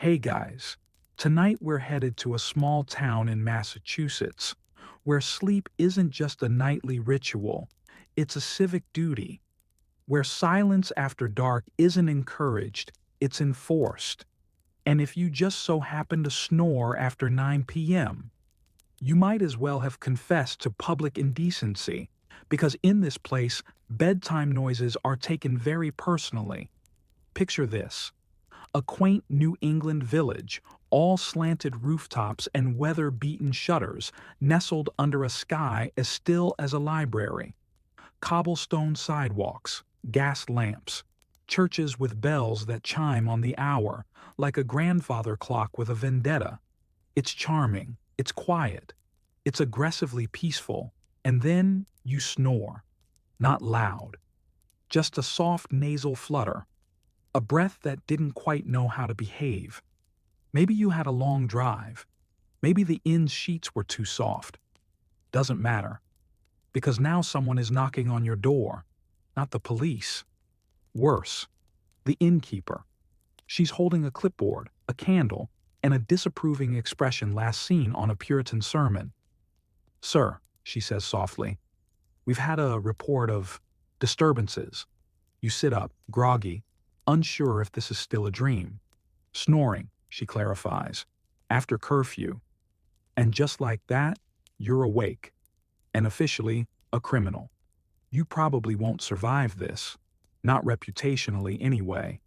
Hey guys, tonight we're headed to a small town in Massachusetts where sleep isn't just a nightly ritual, it's a civic duty, where silence after dark isn't encouraged, it's enforced. And if you just so happen to snore after 9 p.m., you might as well have confessed to public indecency, because in this place, bedtime noises are taken very personally. Picture this: a quaint New England village, all slanted rooftops and weather-beaten shutters, nestled under a sky as still as a library. Cobblestone sidewalks, gas lamps, churches with bells that chime on the hour, like a grandfather clock with a vendetta. It's charming, it's quiet, it's aggressively peaceful, and then you snore. Not loud, just a soft nasal flutter, a breath that didn't quite know how to behave. Maybe you had a long drive. Maybe the inn's sheets were too soft. Doesn't matter, because now someone is knocking on your door. Not the police. Worse, the innkeeper. She's holding a clipboard, a candle, and a disapproving expression last seen on a Puritan sermon. "Sir," she says softly, "we've had a report of disturbances." You sit up, groggy, unsure if this is still a dream. "Snoring," she clarifies, "after curfew." And just like that, you're awake, and officially a criminal. You probably won't survive this, not reputationally anyway.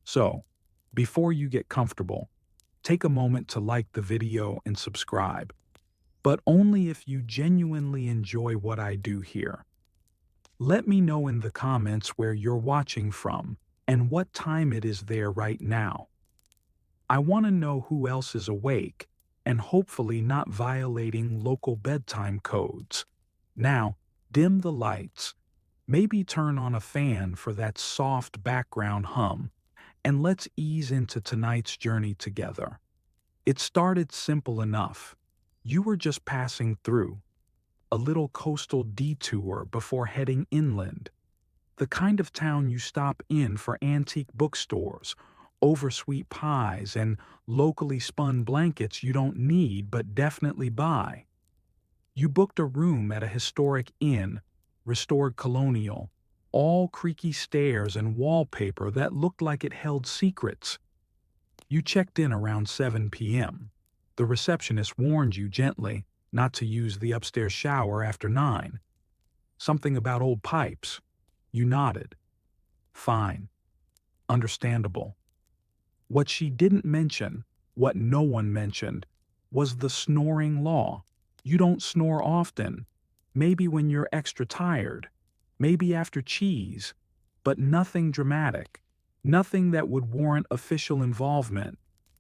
So, before you get comfortable, take a moment to like the video and subscribe, but only if you genuinely enjoy what I do here. Let me know in the comments where you're watching from and what time it is there right now. I want to know who else is awake and hopefully not violating local bedtime codes. Now, dim the lights, maybe turn on a fan for that soft background hum, and let's ease into tonight's journey together. It started simple enough. You were just passing through, a little coastal detour before heading inland. The kind of town you stop in for antique bookstores, oversweet pies, and locally spun blankets you don't need but definitely buy. You booked a room at a historic inn, restored colonial, all creaky stairs and wallpaper that looked like it held secrets. You checked in around 7 p.m. The receptionist warned you gently not to use the upstairs shower after 9. Something about old pipes. You nodded. Fine. Understandable. What she didn't mention, what no one mentioned, was the snoring law. You don't snore often. Maybe when you're extra tired. Maybe after cheese. But nothing dramatic. Nothing that would warrant official involvement.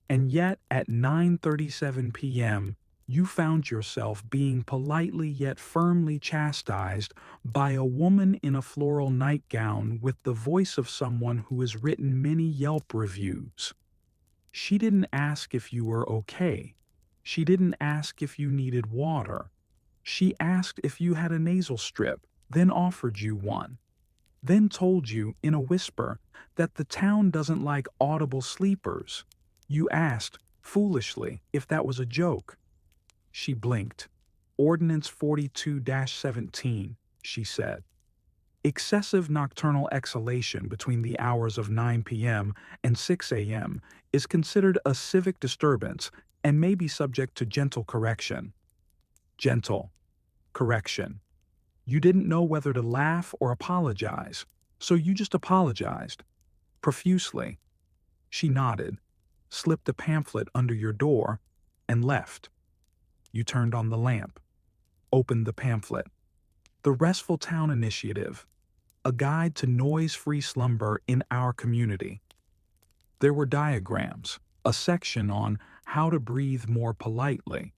And yet, at 9:37 p.m., you found yourself being politely yet firmly chastised by a woman in a floral nightgown with the voice of someone who has written many Yelp reviews. She didn't ask if you were okay. She didn't ask if you needed water. She asked if you had a nasal strip, then offered you one. Then told you, in a whisper, that the town doesn't like audible sleepers. You asked, foolishly, if that was a joke. She blinked. Ordinance 42-17, she said. Excessive nocturnal exhalation between the hours of 9 p.m. and 6 a.m. is considered a civic disturbance and may be subject to gentle correction. Gentle correction. You didn't know whether to laugh or apologize, so you just apologized. Profusely. She nodded, slipped a pamphlet under your door, and left. You turned on the lamp, opened the pamphlet. The Restful Town Initiative, a guide to noise-free slumber in our community. There were diagrams, a section on how to breathe more politely,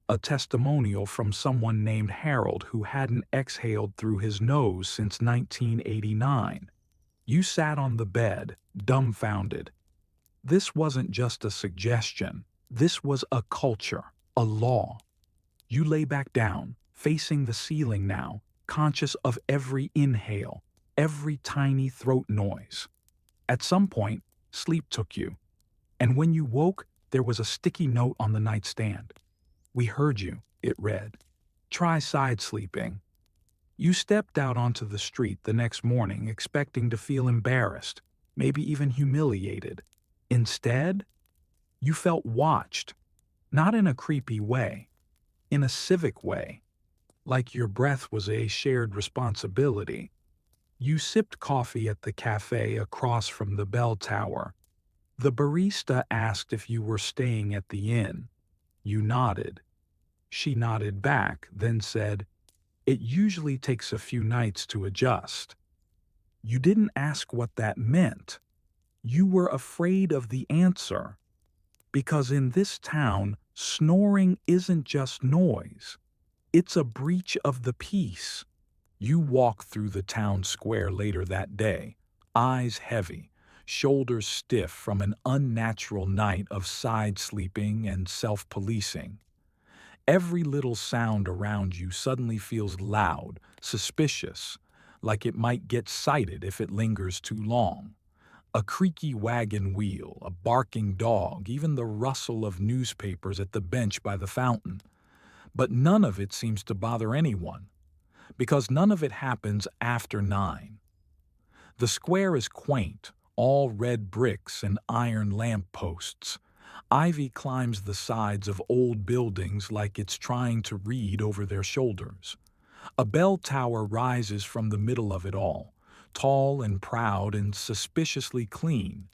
a testimonial from someone named Harold who hadn't exhaled through his nose since 1989. You sat on the bed, dumbfounded. This wasn't just a suggestion. This was a culture, a law. You lay back down, facing the ceiling now, conscious of every inhale, every tiny throat noise. At some point, sleep took you. And when you woke, there was a sticky note on the nightstand. "We heard you," it read. "Try side sleeping." You stepped out onto the street the next morning expecting to feel embarrassed, maybe even humiliated. Instead, you felt watched, not in a creepy way, in a civic way, like your breath was a shared responsibility. You sipped coffee at the cafe across from the bell tower. The barista asked if you were staying at the inn. You nodded. She nodded back, then said, "It usually takes a few nights to adjust." You didn't ask what that meant. You were afraid of the answer. Because in this town, snoring isn't just noise. It's a breach of the peace. You walked through the town square later that day, eyes heavy, shoulders stiff from an unnatural night of side sleeping and self-policing. Every little sound around you suddenly feels loud, suspicious, like it might get sighted if it lingers too long. A creaky wagon wheel, a barking dog, even the rustle of newspapers at the bench by the fountain. But none of it seems to bother anyone, because none of it happens after 9. The square is quaint, all red bricks and iron lamp posts. Ivy climbs the sides of old buildings like it's trying to read over their shoulders. A bell tower rises from the middle of it all, tall and proud and suspiciously clean.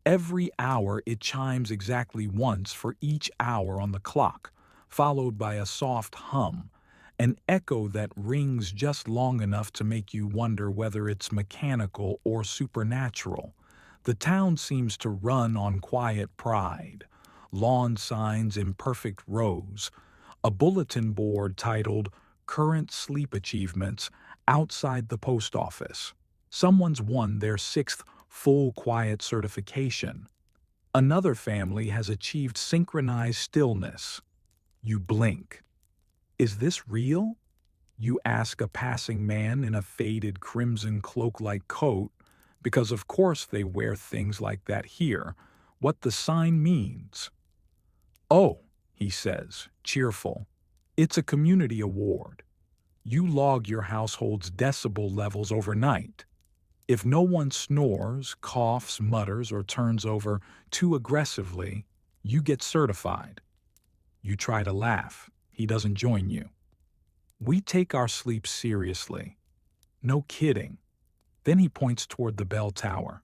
Every hour it chimes exactly once for each hour on the clock, followed by a soft hum, an echo that rings just long enough to make you wonder whether it's mechanical or supernatural. The town seems to run on quiet pride. Lawn signs in perfect rows, a bulletin board titled "Current Sleep Achievements" outside the post office. Someone's won their 6th full quiet certification. Another family has achieved synchronized stillness. You blink. Is this real? You ask a passing man in a faded crimson cloak-like coat, because of course they wear things like that here, what the sign means. "Oh," he says, cheerful. "It's a community award. You log your household's decibel levels overnight. If no one snores, coughs, mutters, or turns over too aggressively, you get certified." You try to laugh. He doesn't join you. "We take our sleep seriously." "No kidding." Then he points toward the bell tower.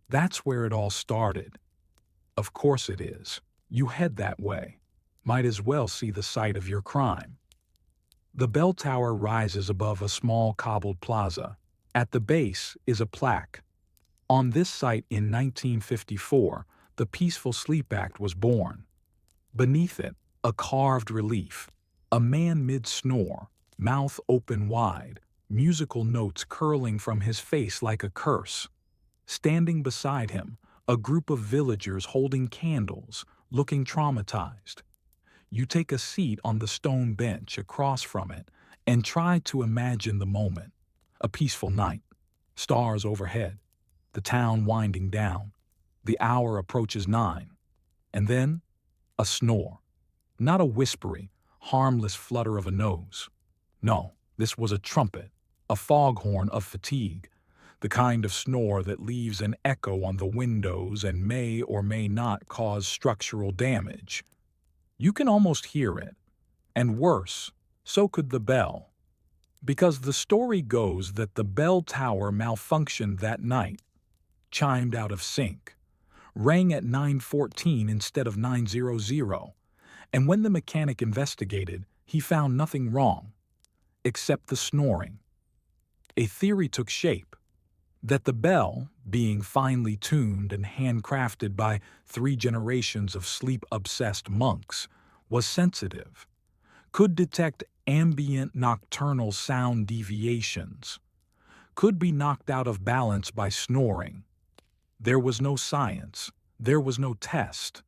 "That's where it all started." "Of course it is. You head that way. Might as well see the site of your crime." The bell tower rises above a small cobbled plaza. At the base is a plaque. On this site in 1954, the Peaceful Sleep Act was born. Beneath it, a carved relief. A man mid-snore, mouth open wide, musical notes curling from his face like a curse. Standing beside him, a group of villagers holding candles, looking traumatized. You take a seat on the stone bench across from it and try to imagine the moment. A peaceful night. Stars overhead. The town winding down. The hour approaches 9. And then, a snore. Not a whispery, harmless flutter of a nose. No, this was a trumpet, a foghorn of fatigue, the kind of snore that leaves an echo on the windows and may or may not cause structural damage. You can almost hear it. And worse, so could the bell. Because the story goes that the bell tower malfunctioned that night, chimed out of sync, rang at 9:14 instead of 9:00, and when the mechanic investigated, he found nothing wrong, except the snoring. A theory took shape, that the bell, being finely tuned and handcrafted by 3 generations of sleep-obsessed monks, was sensitive, could detect ambient nocturnal sound deviations, could be knocked out of balance by snoring. There was no science, there was no test,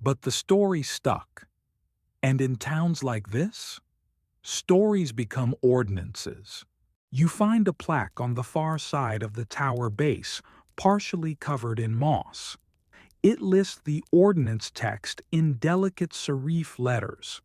but the story stuck. And in towns like this, stories become ordinances. You find a plaque on the far side of the tower base, partially covered in moss. It lists the ordinance text in delicate serif letters.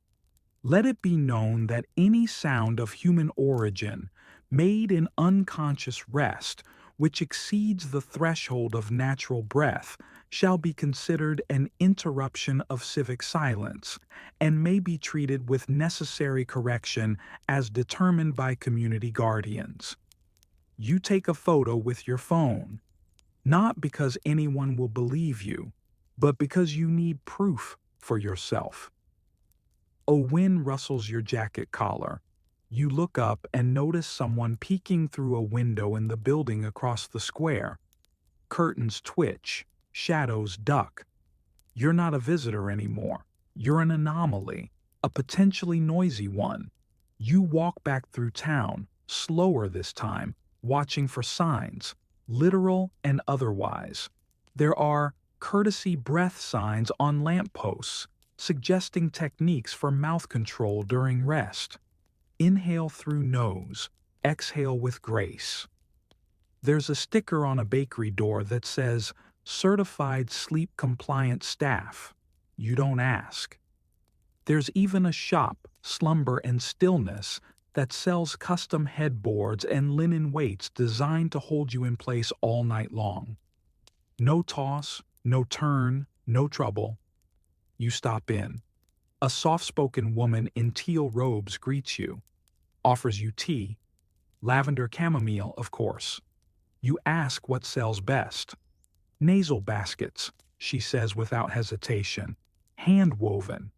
Let it be known that any sound of human origin, made in unconscious rest, which exceeds the threshold of natural breath, shall be considered an interruption of civic silence, and may be treated with necessary correction as determined by community guardians. You take a photo with your phone, not because anyone will believe you, but because you need proof for yourself. A wind rustles your jacket collar. You look up and notice someone peeking through a window in the building across the square. Curtains twitch, shadows duck. You're not a visitor anymore. You're an anomaly, a potentially noisy one. You walk back through town, slower this time, watching for signs, literal and otherwise. There are courtesy breath signs on lampposts, suggesting techniques for mouth control during rest. Inhale through nose, exhale with grace. There's a sticker on a bakery door that says, Certified Sleep Compliant Staff. You don't ask. There's even a shop, Slumber and Stillness, that sells custom headboards and linen weights designed to hold you in place all night long. No toss, no turn, no trouble. You stop in. A soft-spoken woman in teal robes greets you, offers you tea, lavender chamomile, of course. You ask what sells best. Nasal baskets, she says without hesitation, hand-woven.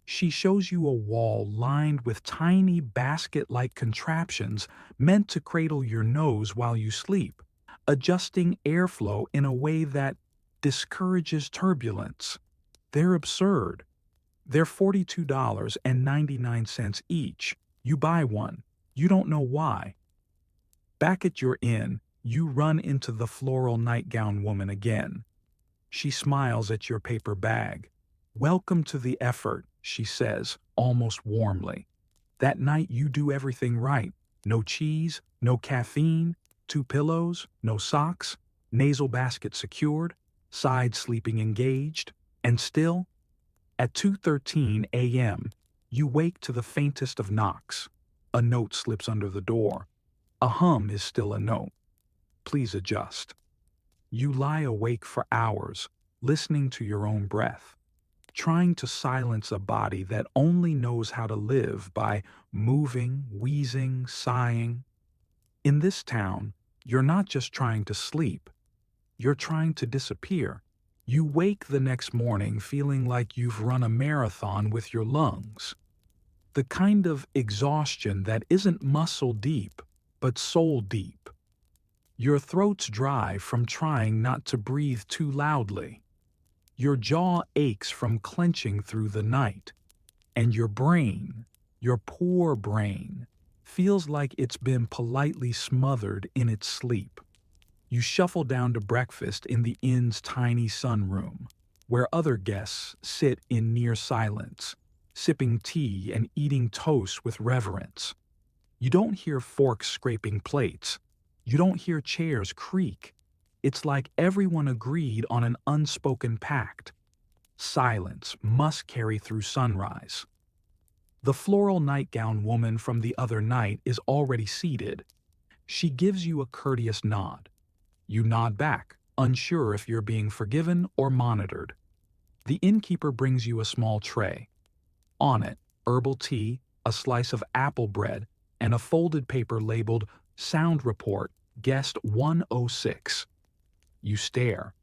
She shows you a wall lined with tiny basket-like contraptions meant to cradle your nose while you sleep, adjusting airflow in a way that discourages turbulence. They're absurd. They're $42.99 each. You buy one. You don't know why. Back at your inn, you run into the floral nightgown woman again. She smiles at your paper bag. Welcome to the effort, she says, almost warmly. That night you do everything right. No cheese, no caffeine, 2 pillows, no socks, nasal basket secured, side sleeping engaged, and still, at 2:13 a.m., you wake to the faintest of knocks. A note slips under the door. A hum is still a note. Please adjust. You lie awake for hours, listening to your own breath, trying to silence a body that only knows how to live by moving, wheezing, sighing. In this town, you're not just trying to sleep, you're trying to disappear. You wake the next morning feeling like you've run a marathon with your lungs. The kind of exhaustion that isn't muscle deep, but soul deep. Your throat's dry from trying not to breathe too loudly. Your jaw aches from clenching through the night. And your brain, your poor brain, feels like it's been politely smothered in its sleep. You shuffle down to breakfast in the inn's tiny sunroom, where other guests sit in near silence, sipping tea and eating toast with reverence. You don't hear forks scraping plates. You don't hear chairs creak. It's like everyone agreed on an unspoken pact. Silence must carry through sunrise. The floral nightgown woman from the other night is already seated. She gives you a courteous nod. You nod back, unsure if you're being forgiven or monitored. The innkeeper brings you a small tray. On it, herbal tea, a slice of apple bread, and a folded paper labeled Sound Report, Guest 106. You stare.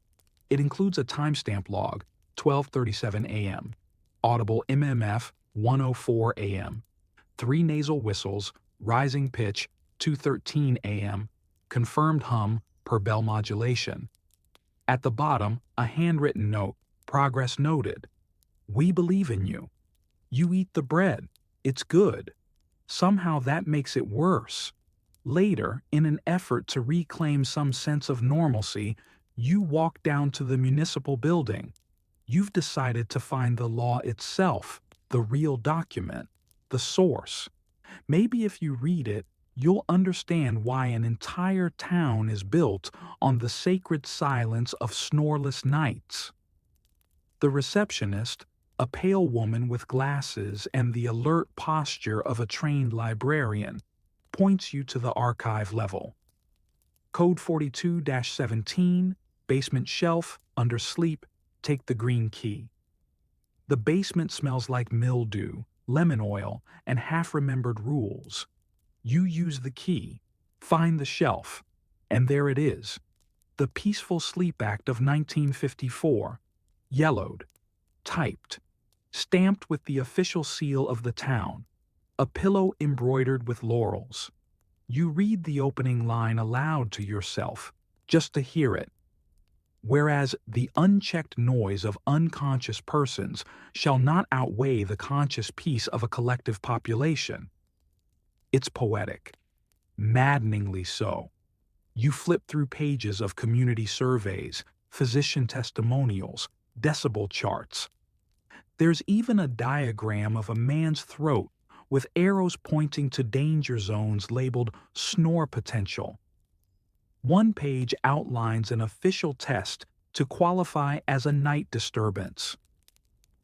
It includes a timestamp log, 12:37 a.m., audible MMF, 1:04 a.m., 3 nasal whistles, rising pitch, 2:13 a.m., confirmed hum per bell modulation. At the bottom, a handwritten note, progress noted. We believe in you. You eat the bread. It's good. Somehow that makes it worse. Later, in an effort to reclaim some sense of normalcy, you walk down to the municipal building. You've decided to find the law itself, the real document, the source. Maybe if you read it, you'll understand why an entire town is built on the sacred silence of snoreless nights. The receptionist, a pale woman with glasses and the alert posture of a trained librarian, points you to the archive level. Code 42-17, basement shelf, under sleep, take the green key. The basement smells like mildew, lemon oil, and half-remembered rules. You use the key, find the shelf, and there it is. The Peaceful Sleep Act of 1954, yellowed, typed, stamped with the official seal of the town, a pillow embroidered with laurels. You read the opening line aloud to yourself, just to hear it. Whereas the unchecked noise of unconscious persons shall not outweigh the conscious peace of a collective population. It's poetic, maddeningly so. You flip through pages of community surveys, physician testimonials, decibel charts. There's even a diagram of a man's throat with arrows pointing to danger zones labeled snore potential. One page outlines an official test to qualify as a night disturbance.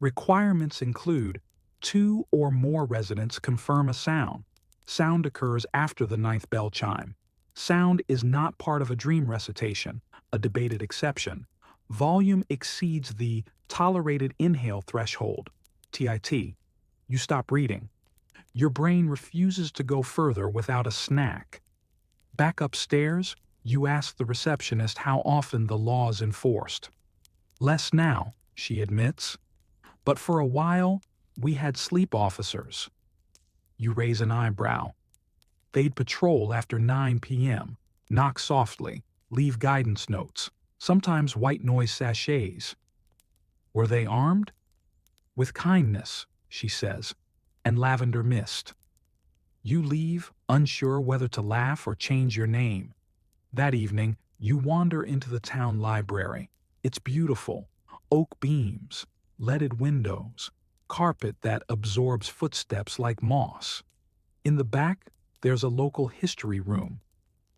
Requirements include 2 or more residents confirm a sound. Sound occurs after the 9th bell chime. Sound is not part of a dream recitation, a debated exception. Volume exceeds the tolerated inhale threshold, TIT. You stop reading. Your brain refuses to go further without a snack. Back upstairs, you ask the receptionist how often the law is enforced. Less now, she admits. But for a while, we had sleep officers. You raise an eyebrow. They'd patrol after 9 p.m., knock softly, leave guidance notes, sometimes white noise sachets. Were they armed? With kindness, she says, and lavender mist. You leave, unsure whether to laugh or change your name. That evening, you wander into the town library. It's beautiful. Oak beams, leaded windows, carpet that absorbs footsteps like moss. In the back, there's a local history room.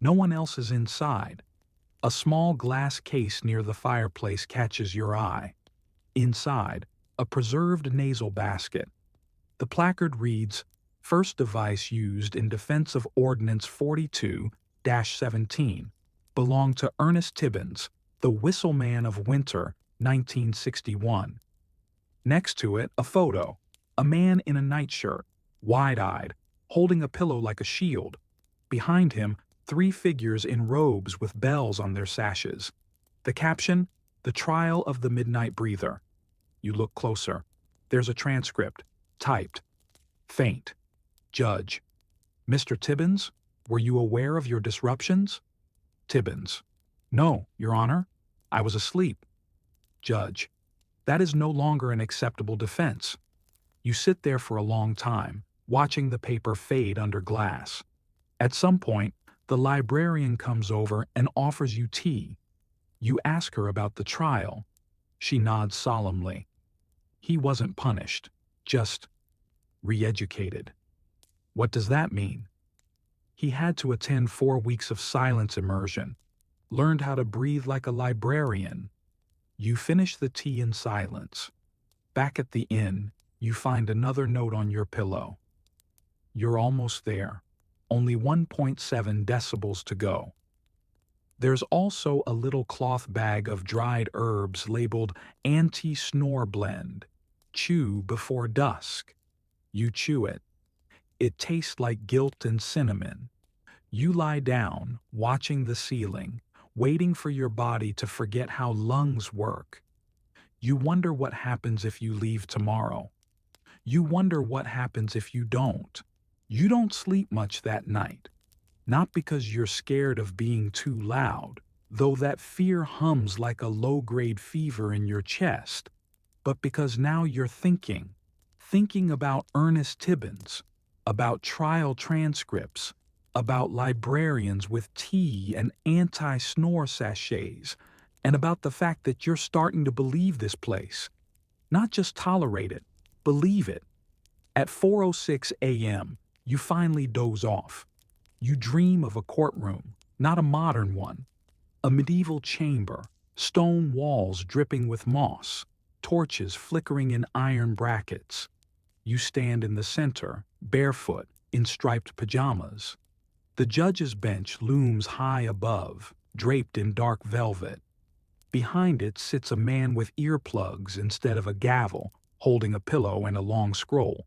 No one else is inside. A small glass case near the fireplace catches your eye. Inside, a preserved nasal basket. The placard reads, "First device used in defense of Ordinance 42-17, belonged to Ernest Tibbins, the Whistleman of Winter, 1961. Next to it, a photo, a man in a nightshirt, wide-eyed, holding a pillow like a shield. Behind him, 3 figures in robes with bells on their sashes. The caption, "The Trial of the Midnight Breather." You look closer. There's a transcript, typed. Faint. Judge. "Mr. Tibbins, were you aware of your disruptions?" Tibbins. "No, Your Honor. I was asleep." Judge. "That is no longer an acceptable defense." You sit there for a long time, watching the paper fade under glass. At some point, the librarian comes over and offers you tea. You ask her about the trial. She nods solemnly. He wasn't punished, just re-educated. What does that mean? He had to attend 4 weeks of silence immersion, learned how to breathe like a librarian. You finish the tea in silence. Back at the inn, you find another note on your pillow. You're almost there. Only 1.7 decibels to go. There's also a little cloth bag of dried herbs labeled anti-snore blend. Chew before dusk. You chew it. It tastes like guilt and cinnamon. You lie down, watching the ceiling, waiting for your body to forget how lungs work. You wonder what happens if you leave tomorrow. You wonder what happens if you don't. You don't sleep much that night. Not because you're scared of being too loud, though that fear hums like a low-grade fever in your chest, but because now you're thinking about Ernest Tibbins, about trial transcripts, about librarians with tea and anti-snore sachets, and about the fact that you're starting to believe this place. Not just tolerate it, believe it. At 4:06 a.m., you finally doze off. You dream of a courtroom, not a modern one. A medieval chamber, stone walls dripping with moss. torches flickering in iron brackets. You stand in the center, barefoot, in striped pajamas. The judge's bench looms high above, draped in dark velvet. Behind it sits a man with earplugs instead of a gavel, holding a pillow and a long scroll.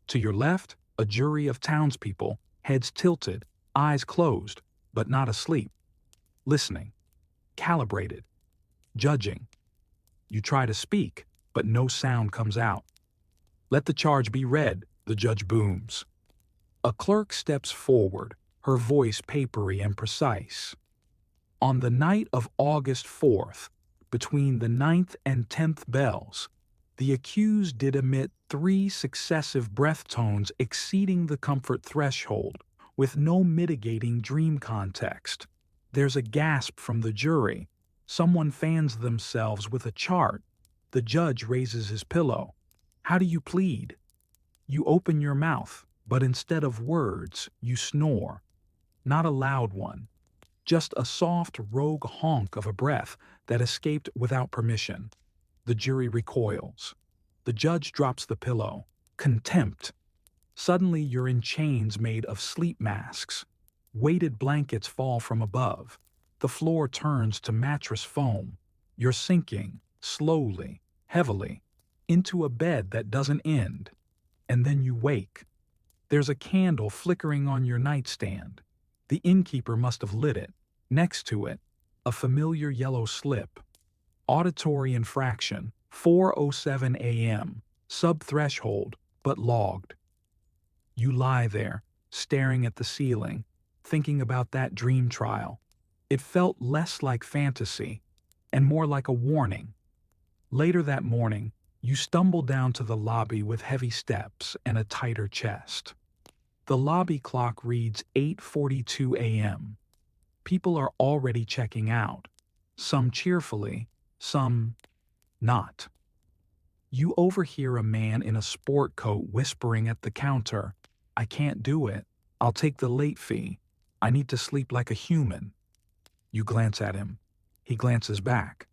To your left, a jury of townspeople, heads tilted, eyes closed, but not asleep. Listening. Calibrated. Judging. You try to speak, but no sound comes out. "Let the charge be read," the judge booms. A clerk steps forward, her voice papery and precise. On the night of August 4th, between the 9th and 10th bells, the accused did emit 3 successive breath tones exceeding the comfort threshold, with no mitigating dream context. There's a gasp from the jury. Someone fans themselves with a chart. The judge raises his pillow. How do you plead? You open your mouth, but instead of words, you snore. Not a loud one. Just a soft, rogue honk of a breath that escaped without permission. The jury recoils. The judge drops the pillow. Contempt. Suddenly you're in chains made of sleep masks. Weighted blankets fall from above. The floor turns to mattress foam. You're sinking, slowly, heavily, into a bed that doesn't end. And then you wake. There's a candle flickering on your nightstand. The innkeeper must have lit it. Next to it, a familiar yellow slip. Auditory infraction, 4:07 a.m., sub-threshold, but logged. You lie there, staring at the ceiling, thinking about that dream trial. It felt less like fantasy, and more like a warning. Later that morning, you stumble down to the lobby with heavy steps and a tighter chest. The lobby clock reads 8:42 a.m. People are already checking out, some cheerfully, some not. You overhear a man in a sport coat whispering at the counter, "I can't do it. I'll take the late fee. I need to sleep like a human." You glance at him. He glances back.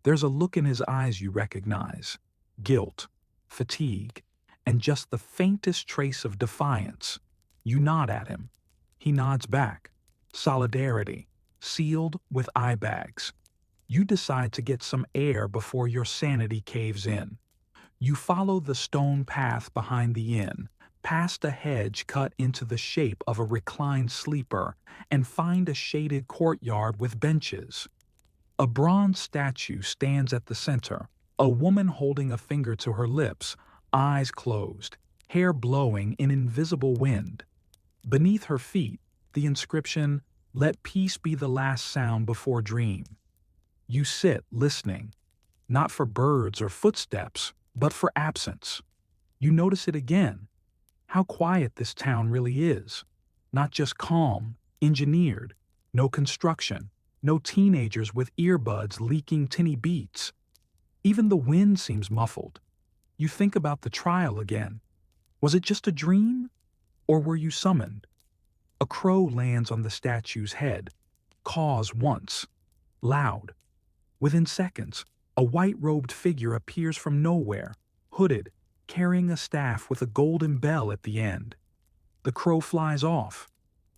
There's a look in his eyes you recognize. Guilt, fatigue, and just the faintest trace of defiance. You nod at him. He nods back. Solidarity, sealed with eye bags. You decide to get some air before your sanity caves in. You follow the stone path behind the inn, past a hedge cut into the shape of a reclined sleeper, and find a shaded courtyard with benches. A bronze statue stands at the center, a woman holding a finger to her lips, eyes closed, hair blowing in invisible wind. Beneath her feet, the inscription, "Let peace be the last sound before dream." You sit listening, not for birds or footsteps, but for absence. You notice it again. How quiet this town really is. Not just calm, engineered, no construction, no teenagers with earbuds leaking tinny beats. Even the wind seems muffled. You think about the trial again. Was it just a dream? Or were you summoned? A crow lands on the statue's head, caws once, loud. Within seconds, a white-robed figure appears from nowhere, hooded, carrying a staff with a golden bell at the end. The crow flies off.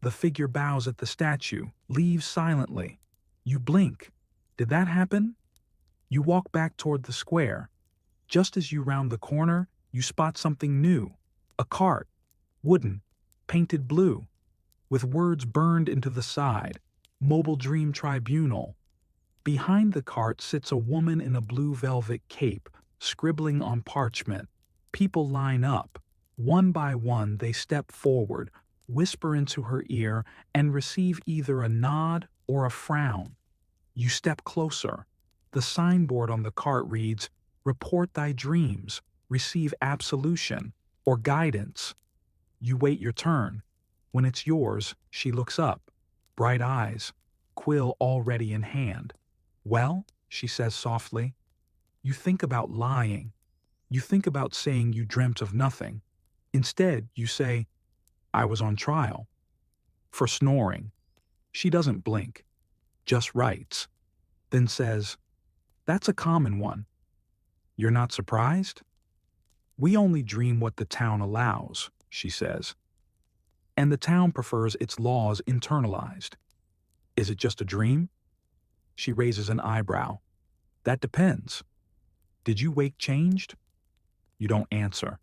The figure bows at the statue, leaves silently. You blink. Did that happen? You walk back toward the square. Just as you round the corner, you spot something new. A cart, wooden, painted blue, with words burned into the side, "Mobile Dream Tribunal." Behind the cart sits a woman in a blue velvet cape, scribbling on parchment. People line up. One by one they step forward, whisper into her ear, and receive either a nod or a frown. You step closer. The signboard on the cart reads, "Report thy dreams, receive absolution," or guidance. You wait your turn. When it's yours, she looks up, bright eyes, quill already in hand. "Well," she says softly. You think about lying. You think about saying you dreamt of nothing. Instead, you say, "I was on trial." For snoring. She doesn't blink, just writes. Then says, "That's a common one." You're not surprised? We only dream what the town allows, she says. And the town prefers its laws internalized. Is it just a dream? She raises an eyebrow. That depends. Did you wake changed? You don't answer.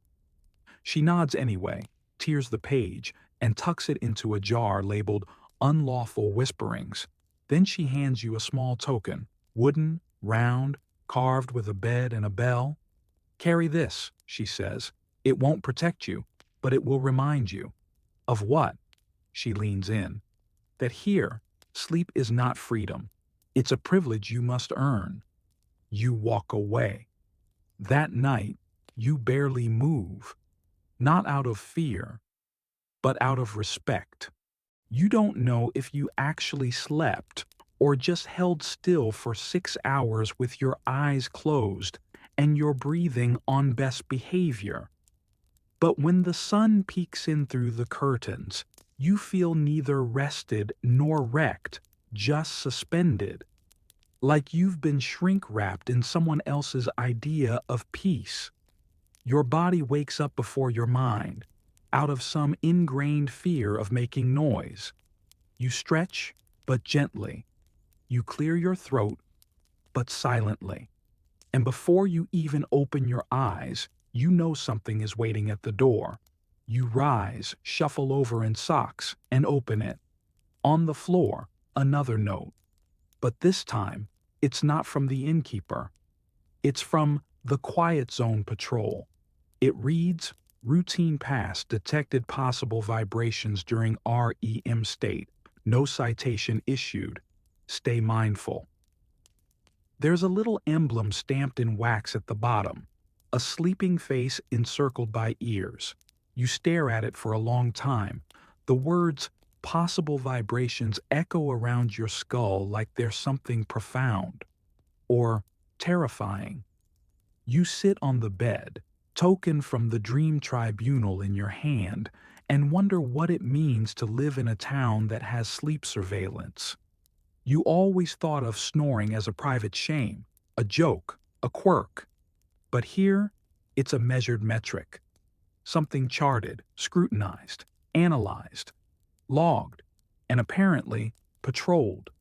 She nods anyway, tears the page, and tucks it into a jar labeled Unlawful Whisperings. Then she hands you a small token, wooden, round, carved with a bed and a bell. Carry this, she says. It won't protect you, but it will remind you. Of what? She leans in. That here, sleep is not freedom. It's a privilege you must earn. You walk away. That night, you barely move. Not out of fear, but out of respect. You don't know if you actually slept or just held still for 6 hours with your eyes closed and your breathing on best behavior. But when the sun peeks in through the curtains, you feel neither rested nor wrecked, just suspended. Like you've been shrink-wrapped in someone else's idea of peace. Your body wakes up before your mind, out of some ingrained fear of making noise. You stretch, but gently. You clear your throat, but silently. And before you even open your eyes, you know something is waiting at the door. You rise, shuffle over in socks, and open it. On the floor, another note. But this time, it's not from the innkeeper. It's from the Quiet Zone Patrol. It reads, routine pass detected possible vibrations during REM state. No citation issued. Stay mindful. There's a little emblem stamped in wax at the bottom. A sleeping face encircled by ears. You stare at it for a long time. The words possible vibrations echo around your skull like there's something profound or terrifying. You sit on the bed, token from the dream tribunal in your hand, and wonder what it means to live in a town that has sleep surveillance. You always thought of snoring as a private shame, a joke, a quirk. But here, it's a measured metric. Something charted, scrutinized, analyzed, logged, and apparently patrolled.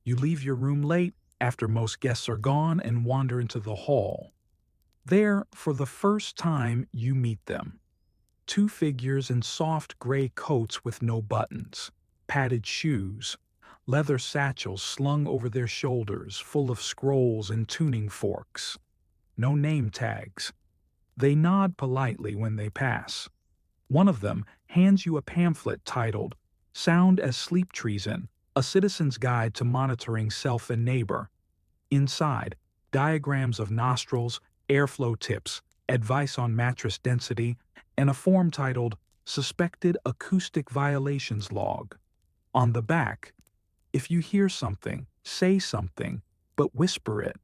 You leave your room late after most guests are gone and wander into the hall. There, for the first time, you meet them. Two figures in soft gray coats with no buttons, padded shoes, leather satchels slung over their shoulders full of scrolls and tuning forks. No name tags. They nod politely when they pass. One of them hands you a pamphlet titled Sound as Sleep Treason, a Citizen's Guide to Monitoring Self and Neighbor. Inside, diagrams of nostrils, airflow tips, advice on mattress density, and a form titled Suspected Acoustic Violations Log. On the back, if you hear something, say something, but whisper it.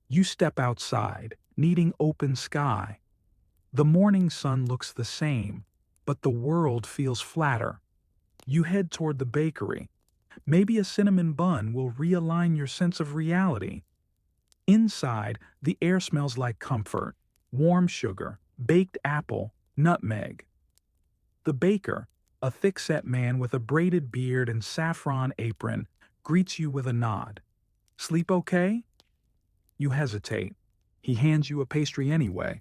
You step outside, needing open sky. The morning sun looks the same, but the world feels flatter. You head toward the bakery. Maybe a cinnamon bun will realign your sense of reality. Inside, the air smells like comfort, warm sugar, baked apple, nutmeg. The baker, a thick-set man with a braided beard and saffron apron, greets you with a nod. Sleep okay? You hesitate. He hands you a pastry anyway.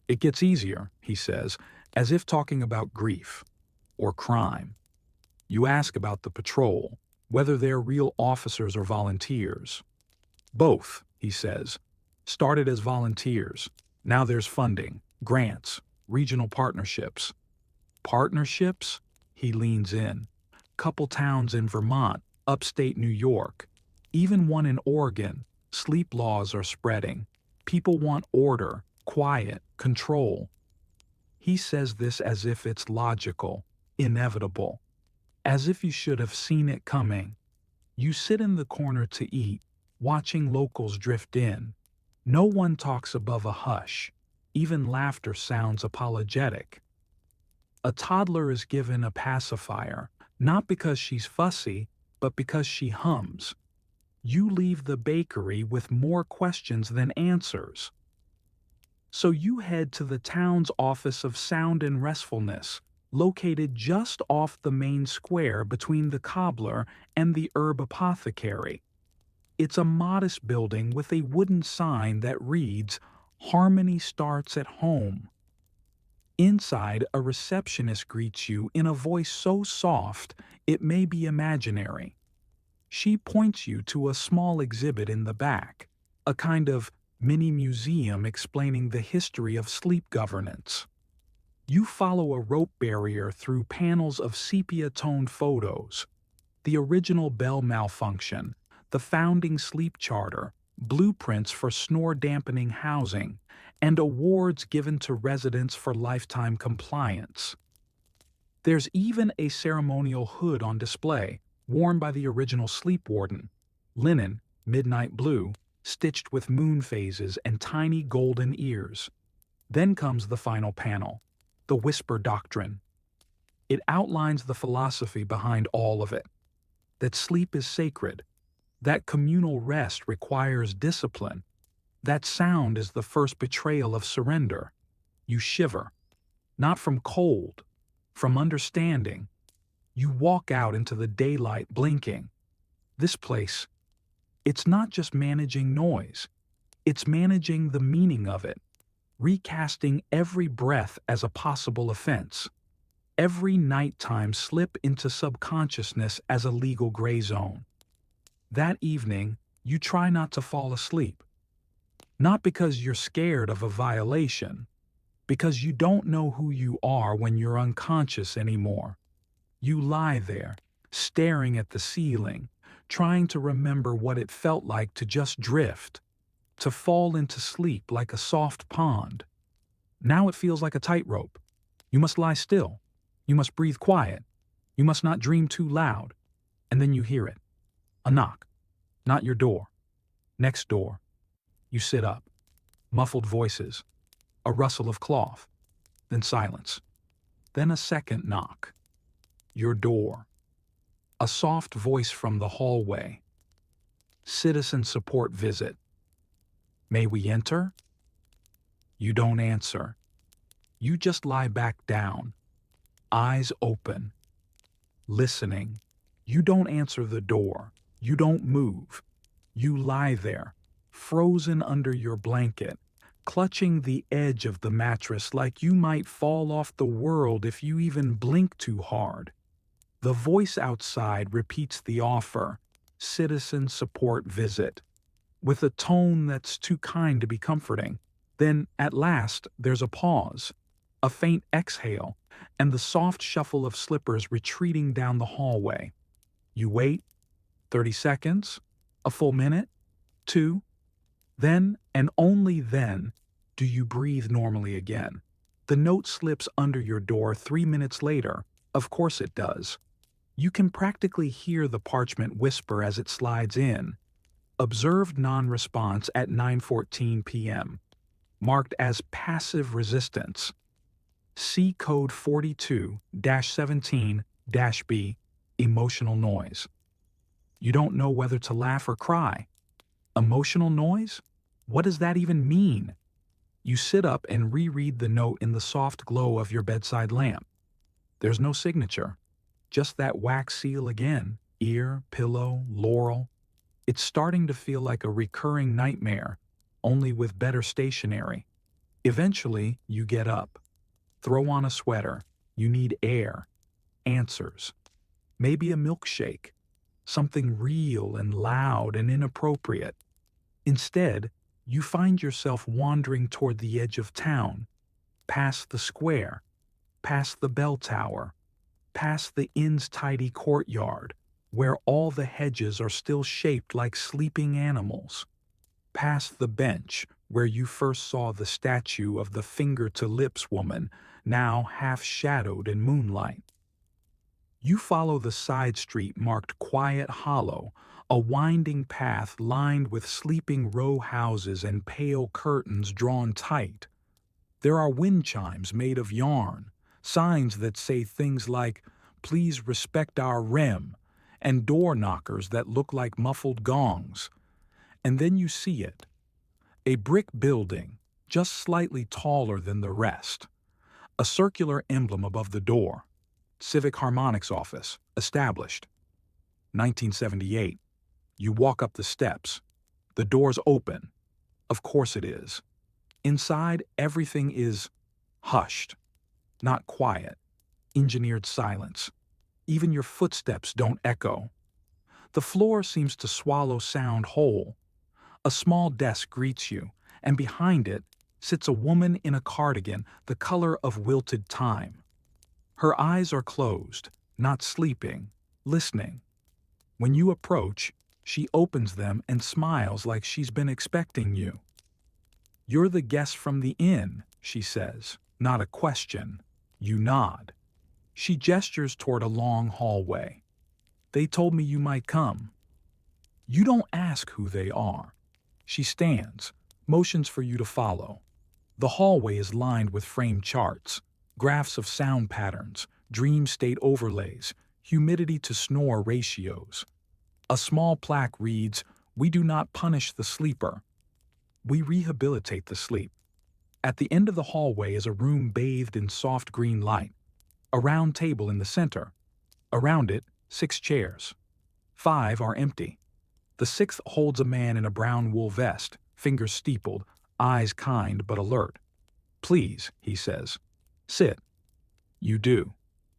It gets easier, he says, as if talking about grief or crime. You ask about the patrol, whether they're real officers or volunteers. Both, he says. Started as volunteers. Now there's funding, grants, regional partnerships. Partnerships? He leans in. Couple towns in Vermont, upstate New York, even one in Oregon. Sleep laws are spreading. People want order, quiet, control. He says this as if it's logical, inevitable, as if you should have seen it coming. You sit in the corner to eat, watching locals drift in. No one talks above a hush. Even laughter sounds apologetic. A toddler is given a pacifier, not because she's fussy, but because she hums. You leave the bakery with more questions than answers. So you head to the town's office of sound and restfulness, located just off the main square between the cobbler and the herb apothecary. It's a modest building with a wooden sign that reads, "Harmony starts at home." Inside, a receptionist greets you in a voice so soft it may be imaginary. She points you to a small exhibit in the back, a kind of mini museum explaining the history of sleep governance. You follow a rope barrier through panels of sepia-toned photos, the original bell malfunction, the founding sleep charter, blueprints for snore-dampening housing, and awards given to residents for lifetime compliance. There's even a ceremonial hood on display, worn by the original sleep warden, linen, midnight blue, stitched with moon phases and tiny golden ears. Then comes the final panel, the Whisper Doctrine. It outlines the philosophy behind all of it, that sleep is sacred, that communal rest requires discipline, that sound is the first betrayal of surrender. You shiver, not from cold, from understanding. You walk out into the daylight blinking. This place, it's not just managing noise, it's managing the meaning of it, recasting every breath as a possible offense, every nighttime slip into subconsciousness as a legal gray zone. That evening, you try not to fall asleep. Not because you're scared of a violation, because you don't know who you are when you're unconscious anymore. You lie there, staring at the ceiling, trying to remember what it felt like to just drift, to fall into sleep like a soft pond. Now it feels like a tightrope. You must lie still. You must breathe quiet. You must not dream too loud. And then you hear it. A knock. Not your door. Next door. You sit up. Muffled voices. A rustle of cloth. Then silence. Then a second knock. Your door. A soft voice from the hallway. Citizen support visit. May we enter? You don't answer. You just lie back down, eyes open, listening. You don't answer the door. You don't move. You lie there, frozen under your blanket, clutching the edge of the mattress like you might fall off the world if you even blink too hard. The voice outside repeats the offer, citizen support visit, with a tone that's too kind to be comforting. Then, at last, there's a pause, a faint exhale, and the soft shuffle of slippers retreating down the hallway. You wait, 30 seconds, a full minute, 2. Then, and only then, do you breathe normally again. The note slips under your door 3 minutes later. Of course it does. You can practically hear the parchment whisper as it slides in. Observed non-response at 9:14 p.m. Marked as passive resistance. See code 42-17-B, emotional noise. You don't know whether to laugh or cry. Emotional noise? What does that even mean? You sit up and reread the note in the soft glow of your bedside lamp. There's no signature, just that wax seal again, ear, pillow, laurel. It's starting to feel like a recurring nightmare, only with better stationery. Eventually, you get up. Throw on a sweater. You need air. Answers. Maybe a milkshake. Something real and loud and inappropriate. Instead, you find yourself wandering toward the edge of town, past the square, past the bell tower, past the inn's tidy courtyard, where all the hedges are still shaped like sleeping animals, past the bench where you first saw the statue of the finger-to-lips woman, now half-shadowed in moonlight. You follow the side street marked Quiet Hollow, a winding path lined with sleeping row houses and pale curtains drawn tight. There are wind chimes made of yarn, signs that say things like, "Please respect our rem," and door knockers that look like muffled gongs. And then you see it. A brick building, just slightly taller than the rest. A circular emblem above the door. Civic Harmonics Office, established. 1978. You walk up the steps. The door's open. Of course it is. Inside, everything is hushed. Not quiet. Engineered silence. Even your footsteps don't echo. The floor seems to swallow sound whole. A small desk greets you, and behind it sits a woman in a cardigan the color of wilted thyme. Her eyes are closed, not sleeping, listening. When you approach, she opens them and smiles like she's been expecting you. "You're the guest from the inn," she says, not a question. You nod. She gestures toward a long hallway. "They told me you might come." You don't ask who they are. She stands, motions for you to follow. The hallway is lined with framed charts, graphs of sound patterns, dream state overlays, humidity to snore ratios. A small plaque reads, "We do not punish the sleeper. We rehabilitate the sleep." At the end of the hallway is a room bathed in soft green light. A round table in the center. Around it, 6 chairs. 5 are empty. The 6th holds a man in a brown wool vest, fingers steepled, eyes kind but alert. "Please," he says. "Sit." You do.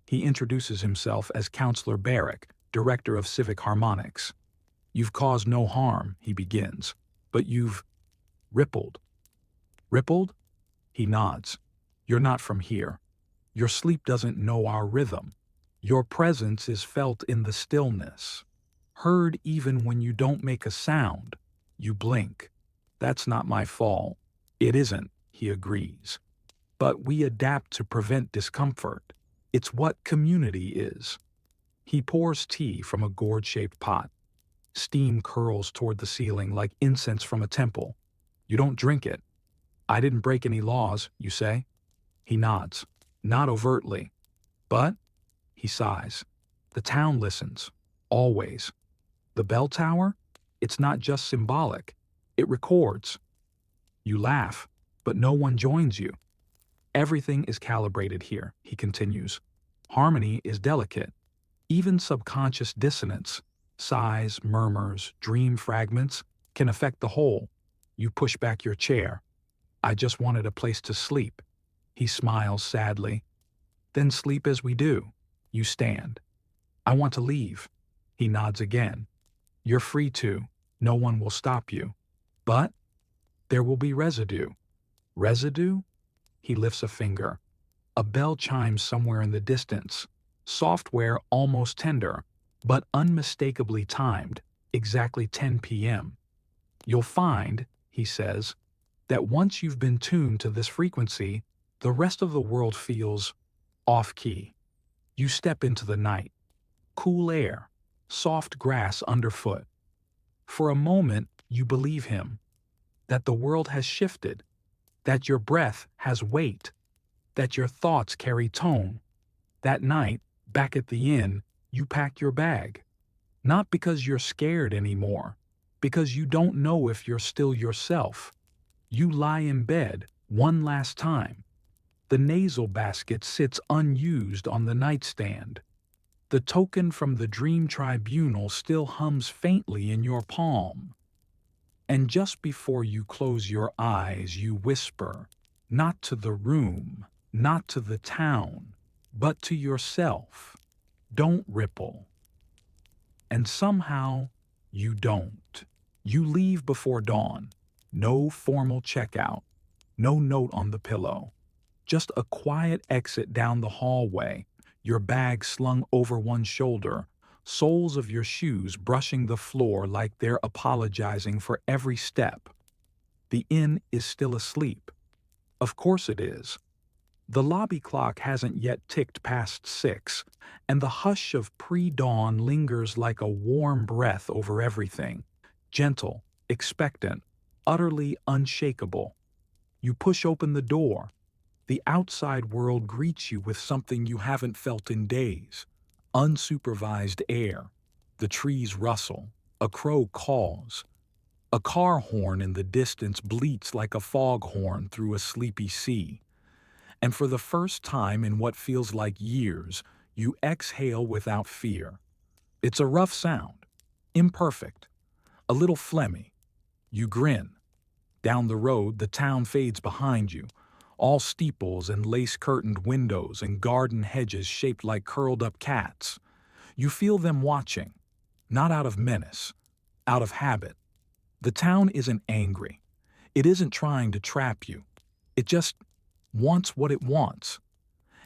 He introduces himself as Counselor Barrick, Director of Civic Harmonics. "You've caused no harm," he begins, "but you've rippled." "Rippled?" He nods. "You're not from here. Your sleep doesn't know our rhythm. Your presence is felt in the stillness. Heard even when you don't make a sound." You blink. "That's not my fault." "It isn't," he agrees. "But we adapt to prevent discomfort. It's what community is." He pours tea from a gourd-shaped pot. Steam curls toward the ceiling like incense from a temple. "You don't drink it." "I didn't break any laws," you say. He nods. "Not overtly. But," he sighs, "the town listens. Always. The bell tower? It's not just symbolic. It records." You laugh, but no one joins you. "Everything is calibrated here," he continues. "Harmony is delicate. Even subconscious dissonance, sighs, murmurs, dream fragments, can affect the whole." You push back your chair. "I just wanted a place to sleep." He smiles sadly. "Then sleep as we do." You stand. "I want to leave." He nods again. "You're free to. No one will stop you. But there will be residue." "Residue?" He lifts a finger. A bell chimes somewhere in the distance. Software almost tender, but unmistakably timed, exactly 10 p.m. "You'll find," he says, "that once you've been tuned to this frequency, the rest of the world feels off-key." You step into the night. Cool air, soft grass underfoot. For a moment, you believe him. That the world has shifted. That your breath has weight. That your thoughts carry tone. That night, back at the inn, you pack your bag. Not because you're scared anymore. Because you don't know if you're still yourself. You lie in bed, one last time. The nasal basket sits unused on the nightstand. The token from the dream tribunal still hums faintly in your palm. And just before you close your eyes, you whisper, not to the room, not to the town, but to yourself, "Don't ripple." And somehow, you don't. You leave before dawn. No formal checkout. No note on the pillow. Just a quiet exit down the hallway, your bag slung over one shoulder, soles of your shoes brushing the floor like they're apologizing for every step. The inn is still asleep. Of course it is. The lobby clock hasn't yet ticked past 6, and the hush of pre-dawn lingers like a warm breath over everything, gentle, expectant, utterly unshakable. You push open the door. The outside world greets you with something you haven't felt in days: unsupervised air. The trees rustle. A crow calls. A car horn in the distance bleats like a foghorn through a sleepy sea. And for the first time in what feels like years, you exhale without fear. It's a rough sound, imperfect, a little phlegmy. You grin. Down the road, the town fades behind you, all steeples and lace-curtained windows and garden hedges shaped like curled-up cats. You feel them watching, not out of menace, out of habit. The town isn't angry. It isn't trying to trap you. It just wants what it wants.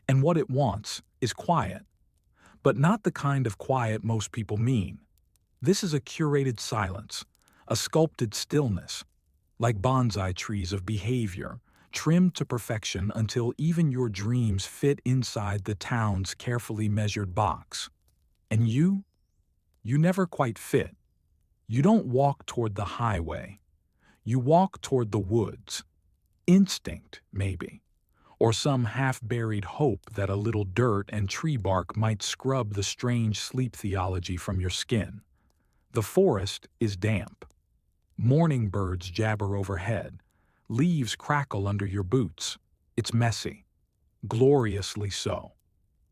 And what it wants is quiet. But not the kind of quiet most people mean. This is a curated silence, a sculpted stillness, like bonsai trees of behavior, trimmed to perfection until even your dreams fit inside the town's carefully measured box. And you never quite fit. You don't walk toward the highway. You walk toward the woods. Instinct, maybe. Or some half-buried hope that a little dirt and tree bark might scrub the strange sleep theology from your skin. The forest is damp. Morning birds jabber overhead. Leaves crackle under your boots. It's messy. Gloriously so.